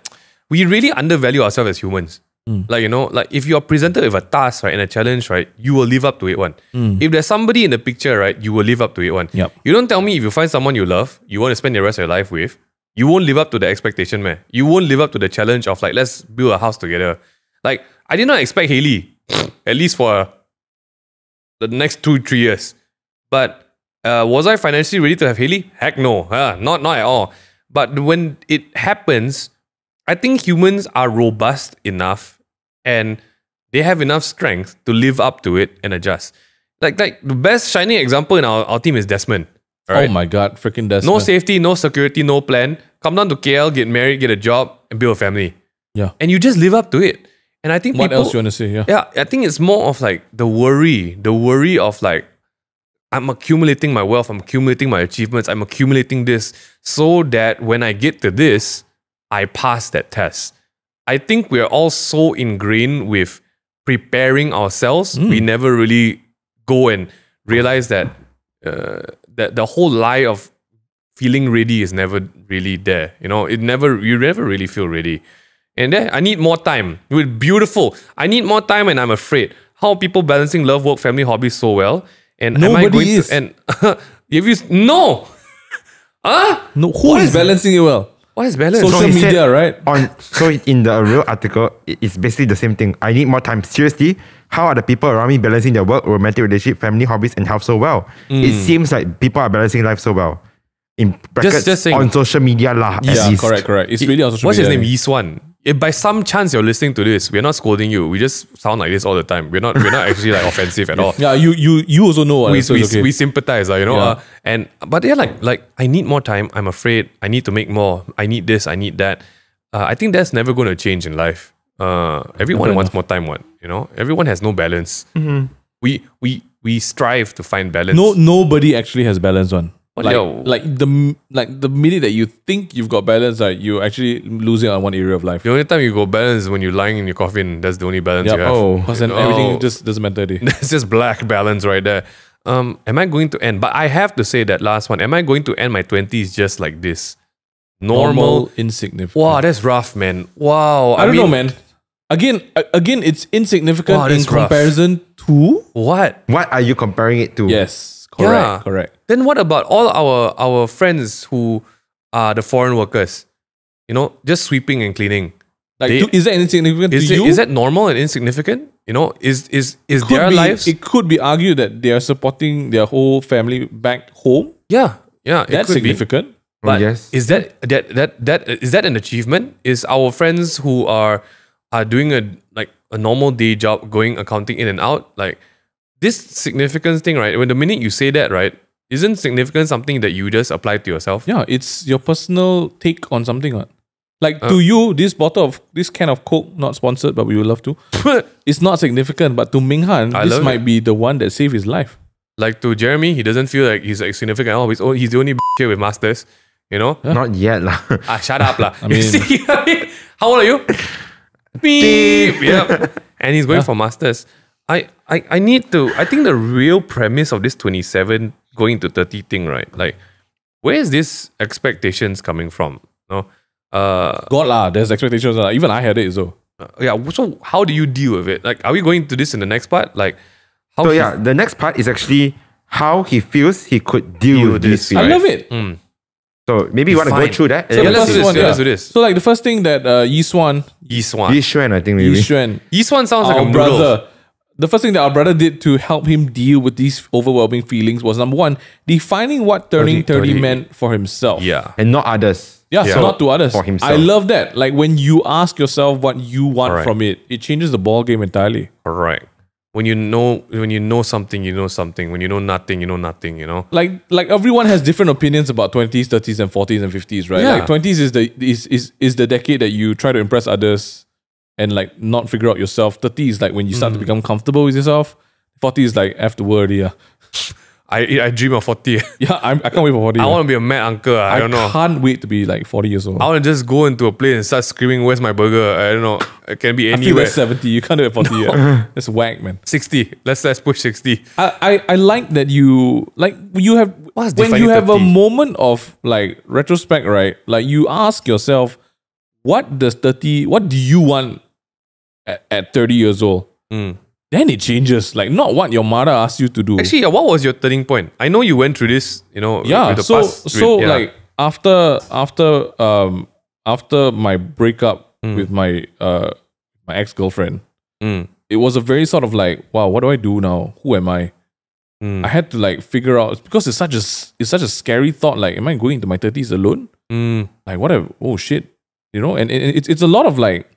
we really undervalue ourselves as humans. Like, like if you are presented with a task, right, and a challenge, right, you will live up to it one. If there's somebody in the picture, right, you will live up to it one. Yep. You don't tell me if you find someone you love, you want to spend the rest of your life with, you won't live up to the expectation, man. You won't live up to the challenge of like, let's build a house together. Like, I did not expect Hailey, at least for the next 2-3 years. But was I financially ready to have Hailey? Heck no, not at all. But when it happens, I think humans are robust enough and they have enough strength to live up to it and adjust. Like the best shining example in our team is Desmond. Right? Oh my God, freaking Desmond. No safety, no security, no plan. Come down to KL, get married, get a job, and build a family. Yeah. And you just live up to it. And I think what else you want to say? Yeah, I think it's more of like the worry of like, I'm accumulating my wealth, I'm accumulating my achievements, I'm accumulating this so that when I get to this, I pass that test. I think we're all so ingrained with preparing ourselves, we never really go and realize that that the whole lie of feeling ready is never really there. You never really feel ready. And then I need more time. It's beautiful. I need more time and I'm afraid. How are people balancing love, work, family, hobbies so well? And nobody am I going is. to if you no. No, who is balancing it well? What is balance? Social media, right? So in the real article, it's basically the same thing. I need more time. Seriously, how are the people around me balancing their work, romantic relationship, family, hobbies, and health so well? It seems like people are balancing life so well. In brackets, just saying, on social media lah. Yeah, correct. It's really on social what's media. What's his name? Xuan. If by some chance you're listening to this, we're not scolding you. We just sound like this all the time. We're not actually like offensive at all. Yeah, you also know. We sympathize, but yeah, like I need more time. I'm afraid. I need to make more. I need this. I need that. I think that's never going to change in life. Everyone wants more time. Everyone has no balance. We strive to find balance. Nobody actually has balance one. Like the minute that you think you've got balance, you're actually losing on one area of life. The only time you go balance is when you're lying in your coffin. That's the only balance you have. Because then everything just doesn't matter. That's just black balance right there. Am I going to end? But I have to say that last one. Am I going to end my 20s just like this? Normal, insignificant. Wow, that's rough, man. Wow. I don't know, man. Again, it's insignificant in comparison to what? What are you comparing it to? Yes. Correct. Then what about all our friends who are the foreign workers? Just sweeping and cleaning. Is that insignificant to you? Is that normal and insignificant? Is their lives? It could be argued that they are supporting their whole family back home. Yeah. That's significant. But yes. Is that an achievement? Is our friends who are doing a normal day job, going accounting in and out, like this significance thing, right? When the minute you say that, right, isn't significance something that you just apply to yourself? Yeah, it's your personal take on something. Like to you, this can of Coke, not sponsored, but we would love to. It's not significant, but to Ming Han, this might be the one that saved his life. Like to Jeremy, he doesn't feel like he's like significant. Oh, he's the only here with masters. You know? Not yet lah. Shut up lah. I mean, how old are you? Beep. Yeah. And he's going for masters. I think the real premise of this 27 going to 30 thing, right? Like, where is this expectations coming from? No, God lah, there's expectations. Even I had it so. Yeah. So how do you deal with it? Like, are we going to this in the next part? Like, how? So yeah, the next part is actually how he feels he could deal with this. I love it. So maybe you want to go through that. So let's do this. So like the first thing that Xuan, I think maybe. Xuan sounds like a brother. The first thing that our brother did to help him deal with these overwhelming feelings was, number one, defining what turning 30 meant for himself. Yeah. And not others. Yeah, so not to others. For himself. I love that. Like when you ask yourself what you want from it, it changes the ball game entirely. Correct. When you know something, you know something. When you know nothing, you know nothing, you know? Like everyone has different opinions about 20s, 30s, and 40s and 50s, right? Yeah. Like 20s is the decade that you try to impress others and like not figure out yourself. 30 is like when you start to become comfortable with yourself. 40 is like after word, yeah. I dream of 40. Yeah, I can't wait for 40. I want to be a mad uncle. I don't know. I can't wait to be like 40 years old. I want to just go into a place and start screaming, "Where's my burger?" I don't know. It can be I feel anywhere. that's 70. You can't do it 40 yet. That's whack, man. 60. Let's push 60. I like that you have What's when defining you have 30? a moment of like retrospect, right? Like you ask yourself, what do you want at 30 years old? Then it changes. Like not what your mother asked you to do. Actually, yeah, what was your turning point? I know you went through this, you know. Yeah. with the So past, like after my breakup with my ex-girlfriend, it was a very sort of like, wow, what do I do now? Who am I? I had to like figure out, because it's such a scary thought. Like, am I going into my 30s alone? Like, what? Oh shit, you know. And it's a lot of like,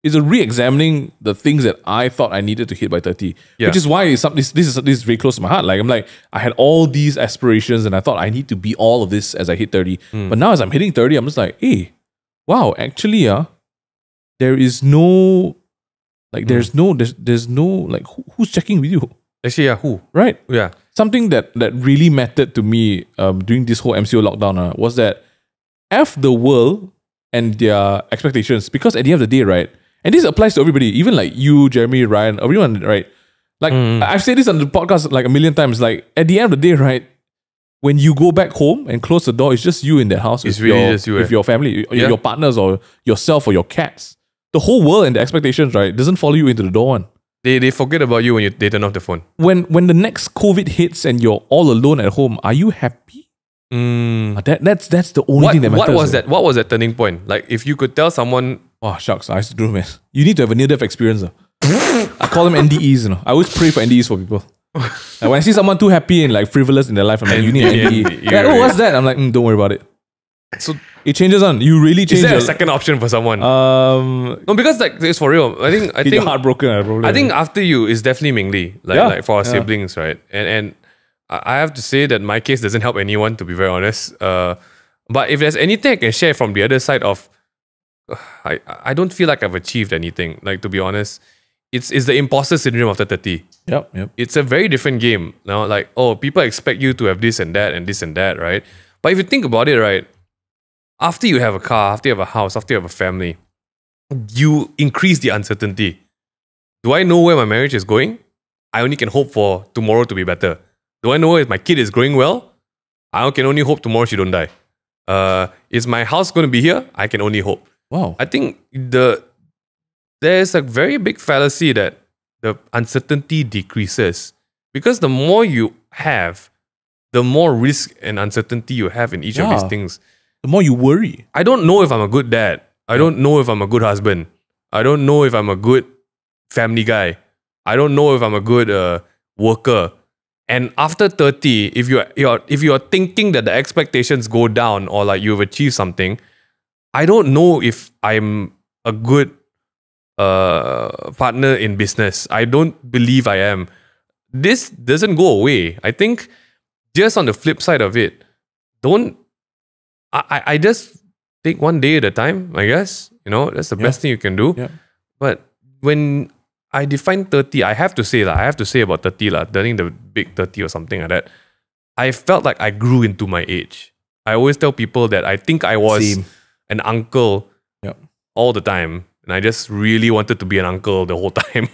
it's a re-examining the things that I thought I needed to hit by 30, which is why this is very close to my heart. Like, I'm like, I had all these aspirations and I thought I need to be all of this as I hit 30. But now as I'm hitting 30, I'm just like, hey, wow, actually, there is no, like, there's no, like, who's checking with you? Actually, yeah, who? Right? Yeah. Something that really mattered to me during this whole MCO lockdown was that F the world and their expectations. Because at the end of the day, right, and this applies to everybody, even like you, Jeremy, Ryan, everyone, right? Like, I've said this on the podcast like a million times. Like, at the end of the day, right, when you go back home and close the door, it's just you in that house with your family, your partners or yourself or your cats. The whole world and the expectations, right, doesn't follow you into the door one. They forget about you when they turn off the phone. When the next COVID hits and you're all alone at home, are you happy? That's the only thing that matters. What was that turning point? Like, if you could tell someone, oh shucks, I used to do, man. You need to have a near-death experience. I call them NDEs. You know, I always pray for NDEs for people. Like, when I see someone too happy and like frivolous in their life, I'm like, you need an NDE. Like, oh, what's that? I'm like, don't worry about it. So it changes on. You really change. Is there a second option for someone? No, because like it's for real. I think heartbroken. I think after you is definitely Ming Li. Like for our siblings, right? And I have to say that my case doesn't help anyone, to be very honest. But if there's anything I can share from the other side of, I don't feel like I've achieved anything. Like, to be honest, it's the imposter syndrome after 30. Yep. It's a very different game now. Like, oh, people expect you to have this and that and this and that, right? But if you think about it, right, after you have a car, after you have a house, after you have a family, you increase the uncertainty. Do I know where my marriage is going? I only can hope for tomorrow to be better. Do I know if my kid is growing well? I can only hope tomorrow she don't die. Is my house going to be here? I can only hope. Wow. I think there's a very big fallacy that the uncertainty decreases. Because the more you have, the more risk and uncertainty you have in each of these things. The more you worry. I don't know if I'm a good dad. I don't know if I'm a good husband. I don't know if I'm a good family guy. I don't know if I'm a good worker. And after 30, if you're thinking that the expectations go down or like you've achieved something, I don't know if I'm a good partner in business. I don't believe I am. This doesn't go away. I think just on the flip side of it, I just take one day at a time, I guess. You know, that's the best thing you can do. Yeah. But when I define 30. I have to say about 30 turning the big 30 or something like that. I felt like I grew into my age. I always tell people that I think I was an uncle all the time. And I just really wanted to be an uncle the whole time.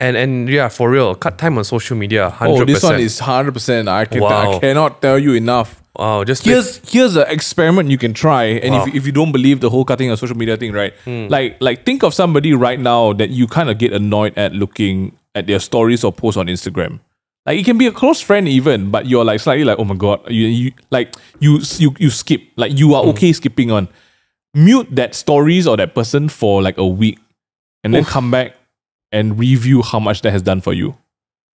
And yeah, for real, cut time on social media, 100%. Oh, this one is 100%. I cannot tell you enough. Wow, here's an experiment you can try. And if you don't believe the whole cutting on social media thing, right? Like think of somebody right now that you kind of get annoyed at looking at their stories or posts on Instagram. Like it can be a close friend even, but you're like slightly like, oh my god, you skip. Like you are okay skipping on. Mute that stories or that person for like a week, and then come back and review how much that has done for you.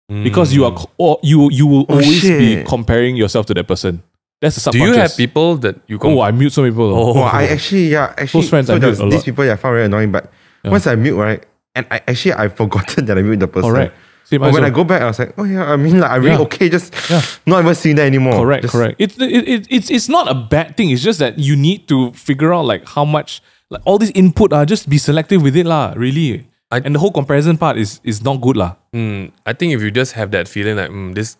Because you will always be comparing yourself to that person. That's the subconscious. Do you have people that you I mute some people. I actually close friends. So there's these people I found very annoying, but once I mute, right, and I've forgotten that I mute the person. Correct. But when I go back, I was like, oh yeah, I mean, like, I'm really okay, just not even seeing that anymore. Correct. It's not a bad thing. It's just that you need to figure out like how much, like all this input just be selective with it lah. Really, and the whole comparison part is not good lah. I think if you just have that feeling like this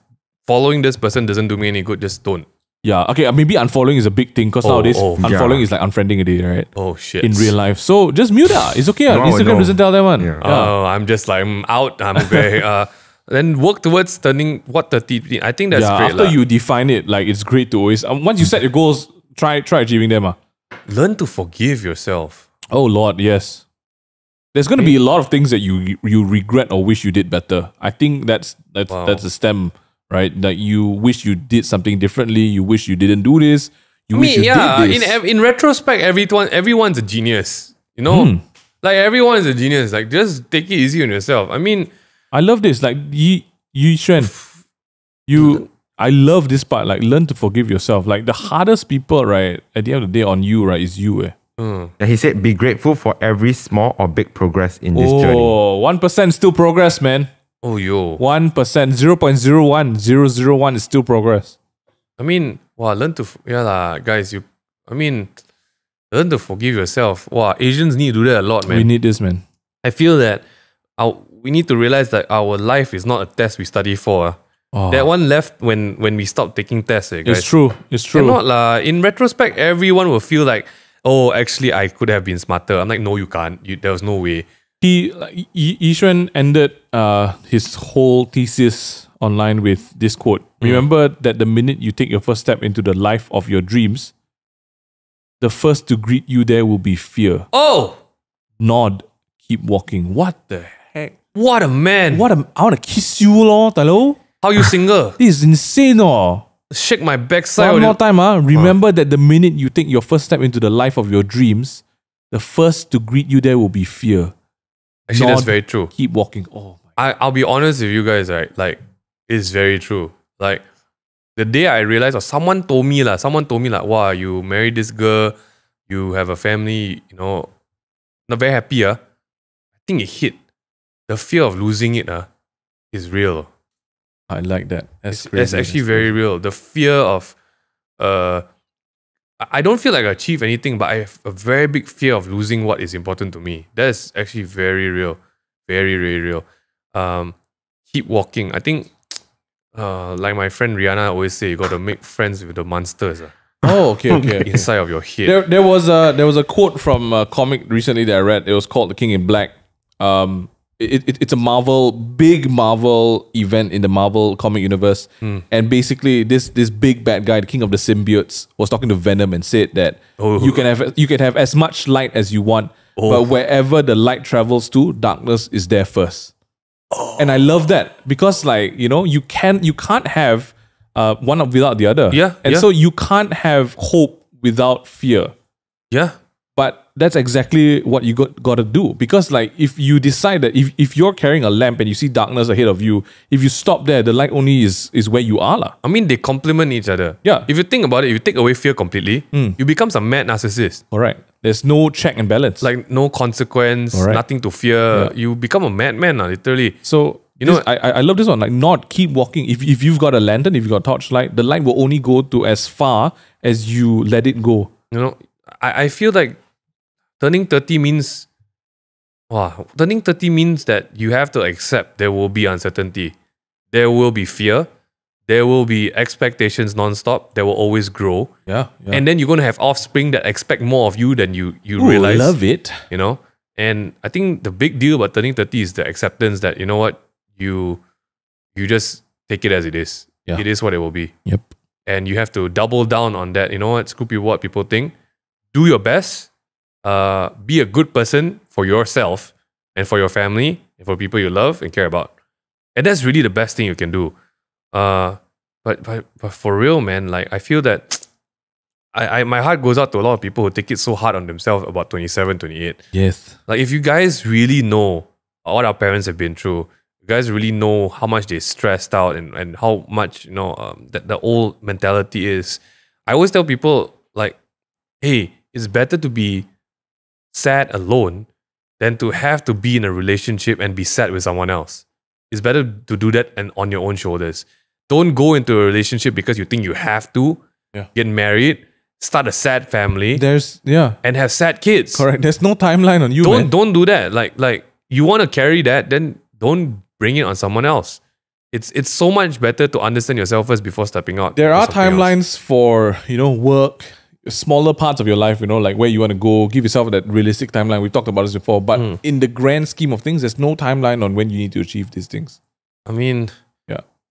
following this person doesn't do me any good, just don't. Yeah, okay, maybe unfollowing is a big thing because nowadays unfollowing is like unfriending a day, right? Oh shit. In real life. So just mute it. It's okay. Instagram doesn't tell that one. Yeah. Oh, I'm just like, I'm out. I'm okay. Then work towards turning 30. I think that's great. After you define it, like it's great to always, once you set your goals, try achieving them. Learn to forgive yourself. Oh Lord, yes. There's going to be a lot of things that you regret or wish you did better. I think that's the stem. Right, like you wish you did something differently. You wish you didn't do this. You wish you did this. In retrospect, everyone's a genius. You know, like everyone is a genius. Like just take it easy on yourself. I mean, I love this. Like Xuan, I love this part. Like learn to forgive yourself. Like the hardest people, right, at the end of the day on you, right, is you. Yeah, he said, be grateful for every small or big progress in this journey. Oh, 1% still progress, man. Oh, yo. 1%, 0.01 is still progress. I mean, learn to, guys, learn to forgive yourself. Wow, Asians need to do that a lot, man. We need this, man. I feel that we need to realize that our life is not a test we study for. That one left when we stop taking tests, guys. It's true. Cannot, in retrospect, everyone will feel like, oh, actually, I could have been smarter. I'm like, no, you can't. There was no way. Xuan ended his whole thesis online with this quote. Remember that the minute you take your first step into the life of your dreams, the first to greet you there will be fear. Oh! Nod, keep walking. What the heck? What a man! I want to kiss you, lor, talo. How you single? This is insane, oh. Shake my backside. One more time, remember that the minute you take your first step into the life of your dreams, the first to greet you there will be fear. Actually, that's very true. Keep walking. Oh, I'll be honest with you guys, right? Like, it's very true. Like, the day I realized, or someone told me, like, wow, you married this girl, you have a family, not very happy. I think it hit. The fear of losing it is real. I like that. That's actually very real. The fear of, I don't feel like I achieve anything, but I have a very big fear of losing what is important to me. That is actually very real. Very, very real. Keep walking. I think, like my friend Rihanna always say, you got to make friends with the monsters. Oh, okay. Inside of your head. There was a quote from a comic recently that I read. It was called The King in Black. It's a big Marvel event in the Marvel comic universe. And basically this big bad guy, the king of the symbiotes, was talking to Venom and said that you can have as much light as you want, but wherever the light travels to, darkness is there first. And I love that because you can't have one without the other. So you can't have hope without fear. Yeah. But that's exactly what you got to do. Because if you decide that if you're carrying a lamp and you see darkness ahead of you, if you stop there, the light only is where you are. I mean, they complement each other. Yeah. If you think about it, if you take away fear completely, you become some mad narcissist. All right. There's no check and balance. Like no consequence, nothing to fear. Yeah. You become a madman, literally. So, I love this one. Like, not keep walking. If you've got a lantern, if you've got a torchlight, the light will only go to as far as you let it go. I feel like turning 30 means, wow, turning 30 means that you have to accept there will be uncertainty. There will be fear. There will be expectations nonstop. They will always grow. Yeah. And then you're going to have offspring that expect more of you than you Ooh, realize. Love it. You know? And I think the big deal about turning 30 is the acceptance that, you know what, you just take it as it is. Yeah. It is what it will be. Yep. And you have to double down on that. You know what? Screw people what people think. Do your best. Be a good person for yourself and for your family and for people you love and care about. And that's really the best thing you can do. But for real, man, like I feel that my heart goes out to a lot of people who take it so hard on themselves about 27, 28. Yes. Like if you guys really know what our parents have been through, you guys really know how much they stressed out and how much, that the old mentality is. I always tell people like, hey, it's better to be sad alone than to have to be in a relationship and be sad with someone else. It's better to do that and on your own shoulders. Don't go into a relationship because you think you have to get married, start a sad family, and have sad kids. Correct. There's no timeline on you. Don't do that. Like you want to carry that, then don't bring it on someone else. It's so much better to understand yourself first before stepping out. There are timelines for work, smaller parts of your life, like where you want to go. Give yourself that realistic timeline. We talked about this before, but in the grand scheme of things, there's no timeline on when you need to achieve these things. I mean,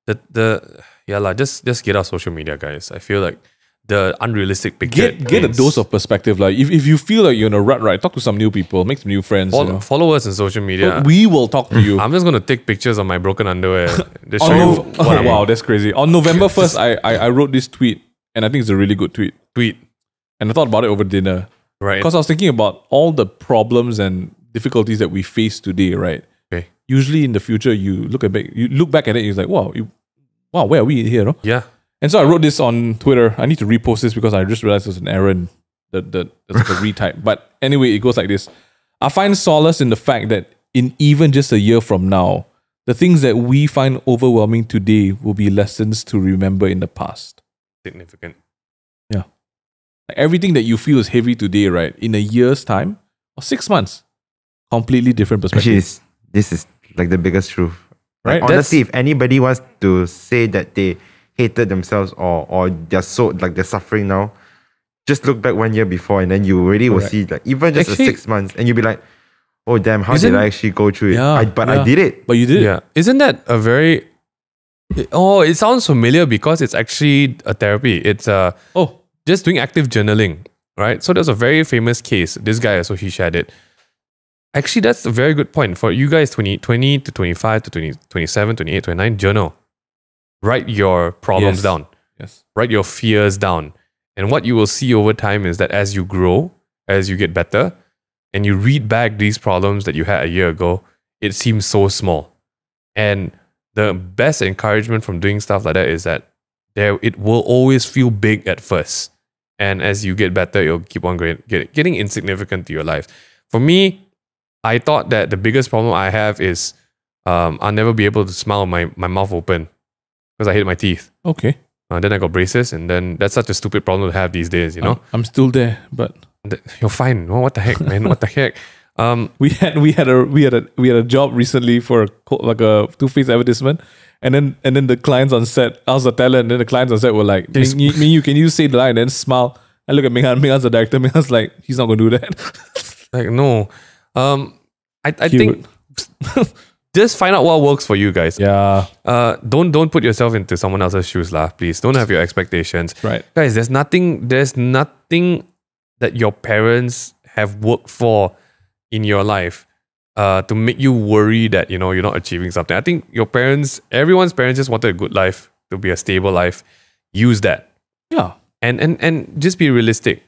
just get out social media, guys. I feel like the unrealistic picture. Get a dose of perspective. Like if you feel like you're in a rut, right? Talk to some new people, make some new friends. Follow us on social media. But we will talk to you. I'm just gonna take pictures of my broken underwear. Just show you wow, that's crazy. On November 1st, I wrote this tweet, and I think it's a really good tweet. And I thought about it over dinner. Right. Because I was thinking about all the problems and difficulties that we face today, right? Okay. Usually in the future, you look back at it, you're like, wow, where are we here? No? Yeah. And so I wrote this on Twitter. I need to repost this because I just realized there's an error in that's like a retype. But anyway, it goes like this. I find solace in the fact that in even just a year from now, the things that we find overwhelming today will be lessons to remember in the past. Significant. Yeah. Like everything that you feel is heavy today, right? In a year's time or 6 months, completely different perspective. Actually, this is like the biggest truth. Right? Like, honestly, if anybody wants to say that they hated themselves or they're they're suffering now, just look back 1 year before and then you already will see like even just actually, 6 months and you'll be like, oh damn, how did I actually go through it? I did it. But you did it. Isn't that a very... it sounds familiar because it's actually a therapy. It's just doing active journaling, right? So there's a very famous case. This guy, so he shared it. Actually, that's a very good point. For you guys, 20 to 25 to 20, 27, 28, 29, journal. Write your problems down. Yes. Write your fears down. And what you will see over time is that as you grow, as you get better, and you read back these problems that you had a year ago, it seems so small. And the best encouragement from doing stuff like that is that it will always feel big at first. And as you get better, you'll keep on getting insignificant to your life. For me, I thought that the biggest problem I have is I'll never be able to smile with my mouth open because I hate my teeth. Okay. Then I got braces, and then that's such a stupid problem to have these days, you know? I'm still there, but... You're fine. Oh, what the heck, man? What the heck? We had a job recently for a toothpaste advertisement, and then the clients on set, I was the talent, and then the clients on set were like, can you say the line and then smile? I look at Minghan's the director. Minghan's like, he's not gonna do that. Like, no. I think just find out what works for you guys. Yeah. Don't put yourself into someone else's shoes, lah. Please don't have your expectations. Right, guys. There's nothing that your parents have worked for in your life to make you worry that you're not achieving something. I think everyone's parents just wanted a good life, to be a stable life. Use that. Yeah. And just be realistic.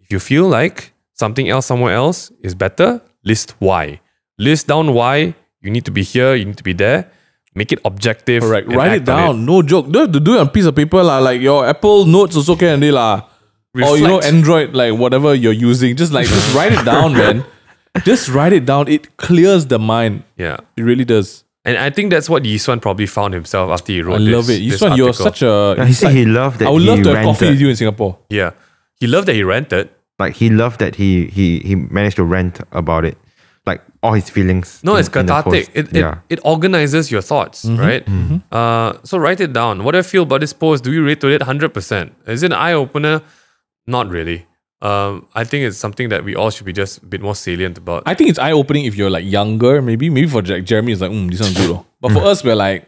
If you feel like something else somewhere else is better, list why. List down why you need to be here, you need to be there. Make it objective. Correct. Write it down. No joke. Don't have to do it on a piece of paper. Like your Apple Notes also can. Reflect. Or Android, like whatever you're using. Just write it down, man. Just write it down. It clears the mind. Yeah. It really does. And I think that's what Xuan probably found himself after he wrote this. I love it. Xuan, you're such a... He said he loved that I would love to have coffee with you in Singapore. Yeah. He loved that he rented. Like he loved that he managed to rant about it. like all his feelings. No, it's in the cathartic. post. It organizes your thoughts, right? So write it down. What do I feel about this post? Do you rate it 100%? Is it an eye opener? Not really. I think it's something that we all should be just a bit more salient about. I think it's eye opening if you're like younger, maybe. Maybe for Jeremy, it's like, this one's good. But for us, we're like,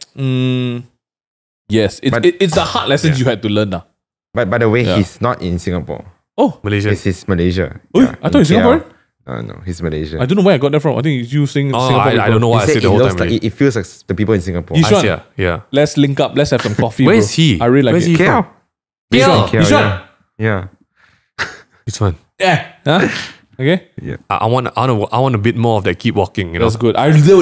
yes, it's the hard lessons you had to learn now. But by the way, he's not in Singapore. Oh, Malaysia. He's Malaysia. I thought he's Singaporean. No, he's Malaysia. I don't know where I got that from. I think it's you saying Singapore. I don't know why I said the whole time. Like, it feels like the people in Singapore. Xuan, yeah. let's link up. Let's have some coffee. Where is he? I really like Where's it. he from? Xuan. Yeah. It's fun. Yeah. Huh? Okay. Yeah. I want a bit more of that. Keep walking. You know, That's good.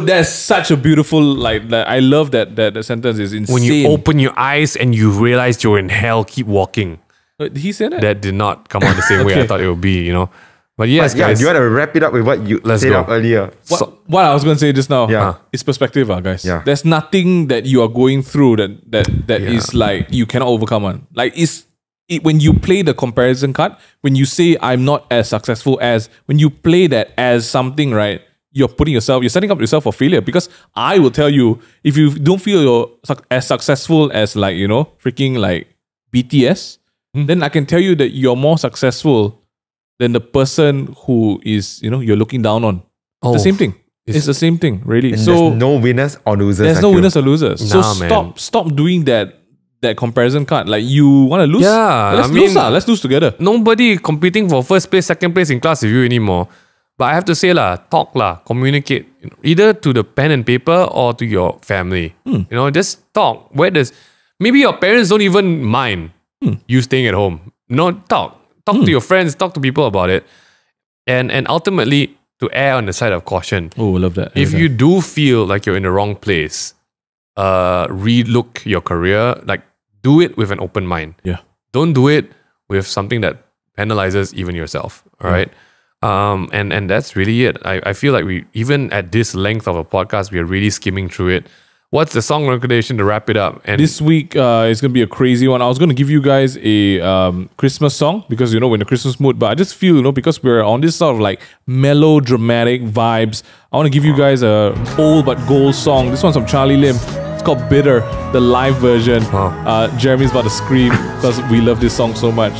That's such a beautiful like. I love that sentence is insane. when you open your eyes and you realize you're in hell, keep walking. Did he say that? That did not come out the same way I thought it would be. You know, but yes, Yeah, guys. do you want to wrap it up with what you said go. earlier? What I was going to say just now, Yeah. it's perspective, guys. Yeah. There's nothing that you are going through that is like you cannot overcome on. Like when you play the comparison card, when you say I'm not as successful as, when you play that as something, right? You're setting up yourself for failure. Because I will tell you, if you don't feel you're as successful as like, freaking like BTS, then I can tell you that you're more successful than the person who is, you're looking down on. It's the same thing. It's the same thing, really. And So there's no winners or losers. there's no winners or losers. So man. stop doing that comparison card. Like you want to lose? Yeah, Let's lose together. Nobody competing for first place, second place in class with you anymore. But I have to say talk communicate, either to the pen and paper or to your family. Just talk. Maybe your parents don't even mind you staying at home. Talk to your friends, talk to people about it, and ultimately to err on the side of caution. Oh, I love that. If you do feel like you're in the wrong place, relook your career. Like, do it with an open mind. Yeah. Don't do it with something that penalizes even yourself. All right. And that's really it. I feel like we, even at this length of a podcast, we are really skimming through it. What's the song recommendation to wrap it up? And this week is going to be a crazy one. I was going to give you guys a Christmas song because, we're in the Christmas mood. But I just feel, because we're on this sort of like melodramatic vibes, I want to give you guys a old but gold song. This one's from Charlie Lim. It's called Bitter, the live version. Wow. Jeremy's about to scream because we love this song so much.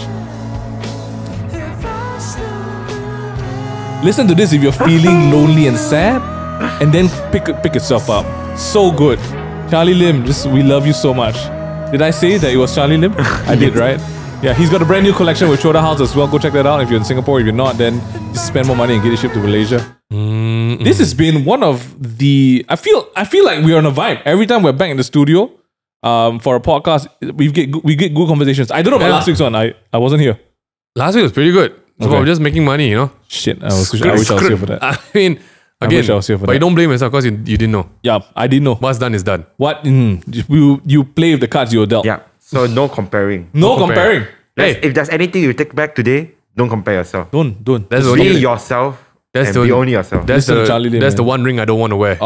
Listen to this if you're feeling lonely and sad, and then pick yourself up. So good. Charlie Lim, we love you so much. Did I say that it was Charlie Lim? I did, right? Yeah, he's got a brand new collection with Choda House as well. Go check that out. If you're in Singapore, if you're not, then just spend more money and get it shipped to Malaysia. This has been one of the... I feel like we're on a vibe. Every time we're back in the studio for a podcast, we get good conversations. I don't know about last week's one. I wasn't here. Last week was pretty good. So we're just making money, Shit, I wish I was here for that. I mean, again, I was here for but that. you don't blame yourself because you didn't know. Yeah, I didn't know. What's done is done. What? You play with the cards you were dealt. Yeah. So no comparing. No comparing. Hey, If there's anything you take back today, don't compare yourself. Don't. that's Be the only, yourself that's and the be only- only yourself. that's Listen to Charlie Lim, the man. one ring I don't want to wear.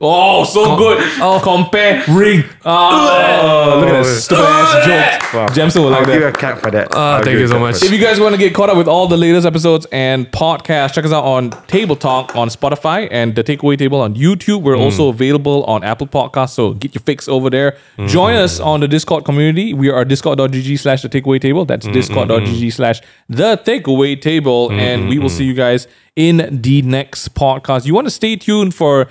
Oh, so good. Compare ring. Oh, look at that stupid ass joke. Wow. Jamson will I'll like give you that. a clap for that. Thank you so much. If you guys want to get caught up with all the latest episodes and podcasts, check us out on Table Talk on Spotify and the Takeaway Table on YouTube. We're also available on Apple Podcasts, so get your fix over there. Join us on the Discord community. We are discord.gg/the Takeaway Table. That's discord.gg/the Takeaway Table. And we will see you guys in the next podcast. You want to stay tuned for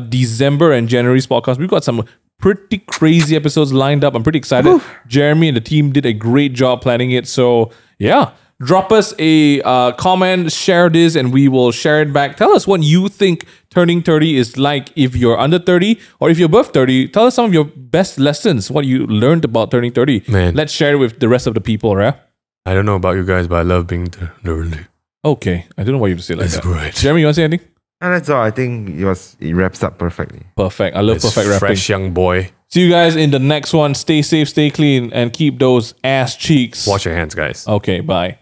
December and January's podcast. We've got some pretty crazy episodes lined up. I'm pretty excited. Woo. Jeremy and the team did a great job planning it. So yeah, drop us a comment, share this, and we will share it back. Tell us what you think turning 30 is like if you're under 30 or if you're above 30. Tell us some of your best lessons, what you learned about turning 30. Man. Let's share it with the rest of the people, right? I don't know about you guys, but I love being early. Okay. I don't know why you have to say it like That's that. great. Jeremy, you want to say anything? And that's all. I think it wraps up perfectly. Perfect. I love It's perfect rapping. fresh young boy. See you guys in the next one. Stay safe, stay clean, and keep those ass cheeks. Wash your hands, guys. Okay, bye.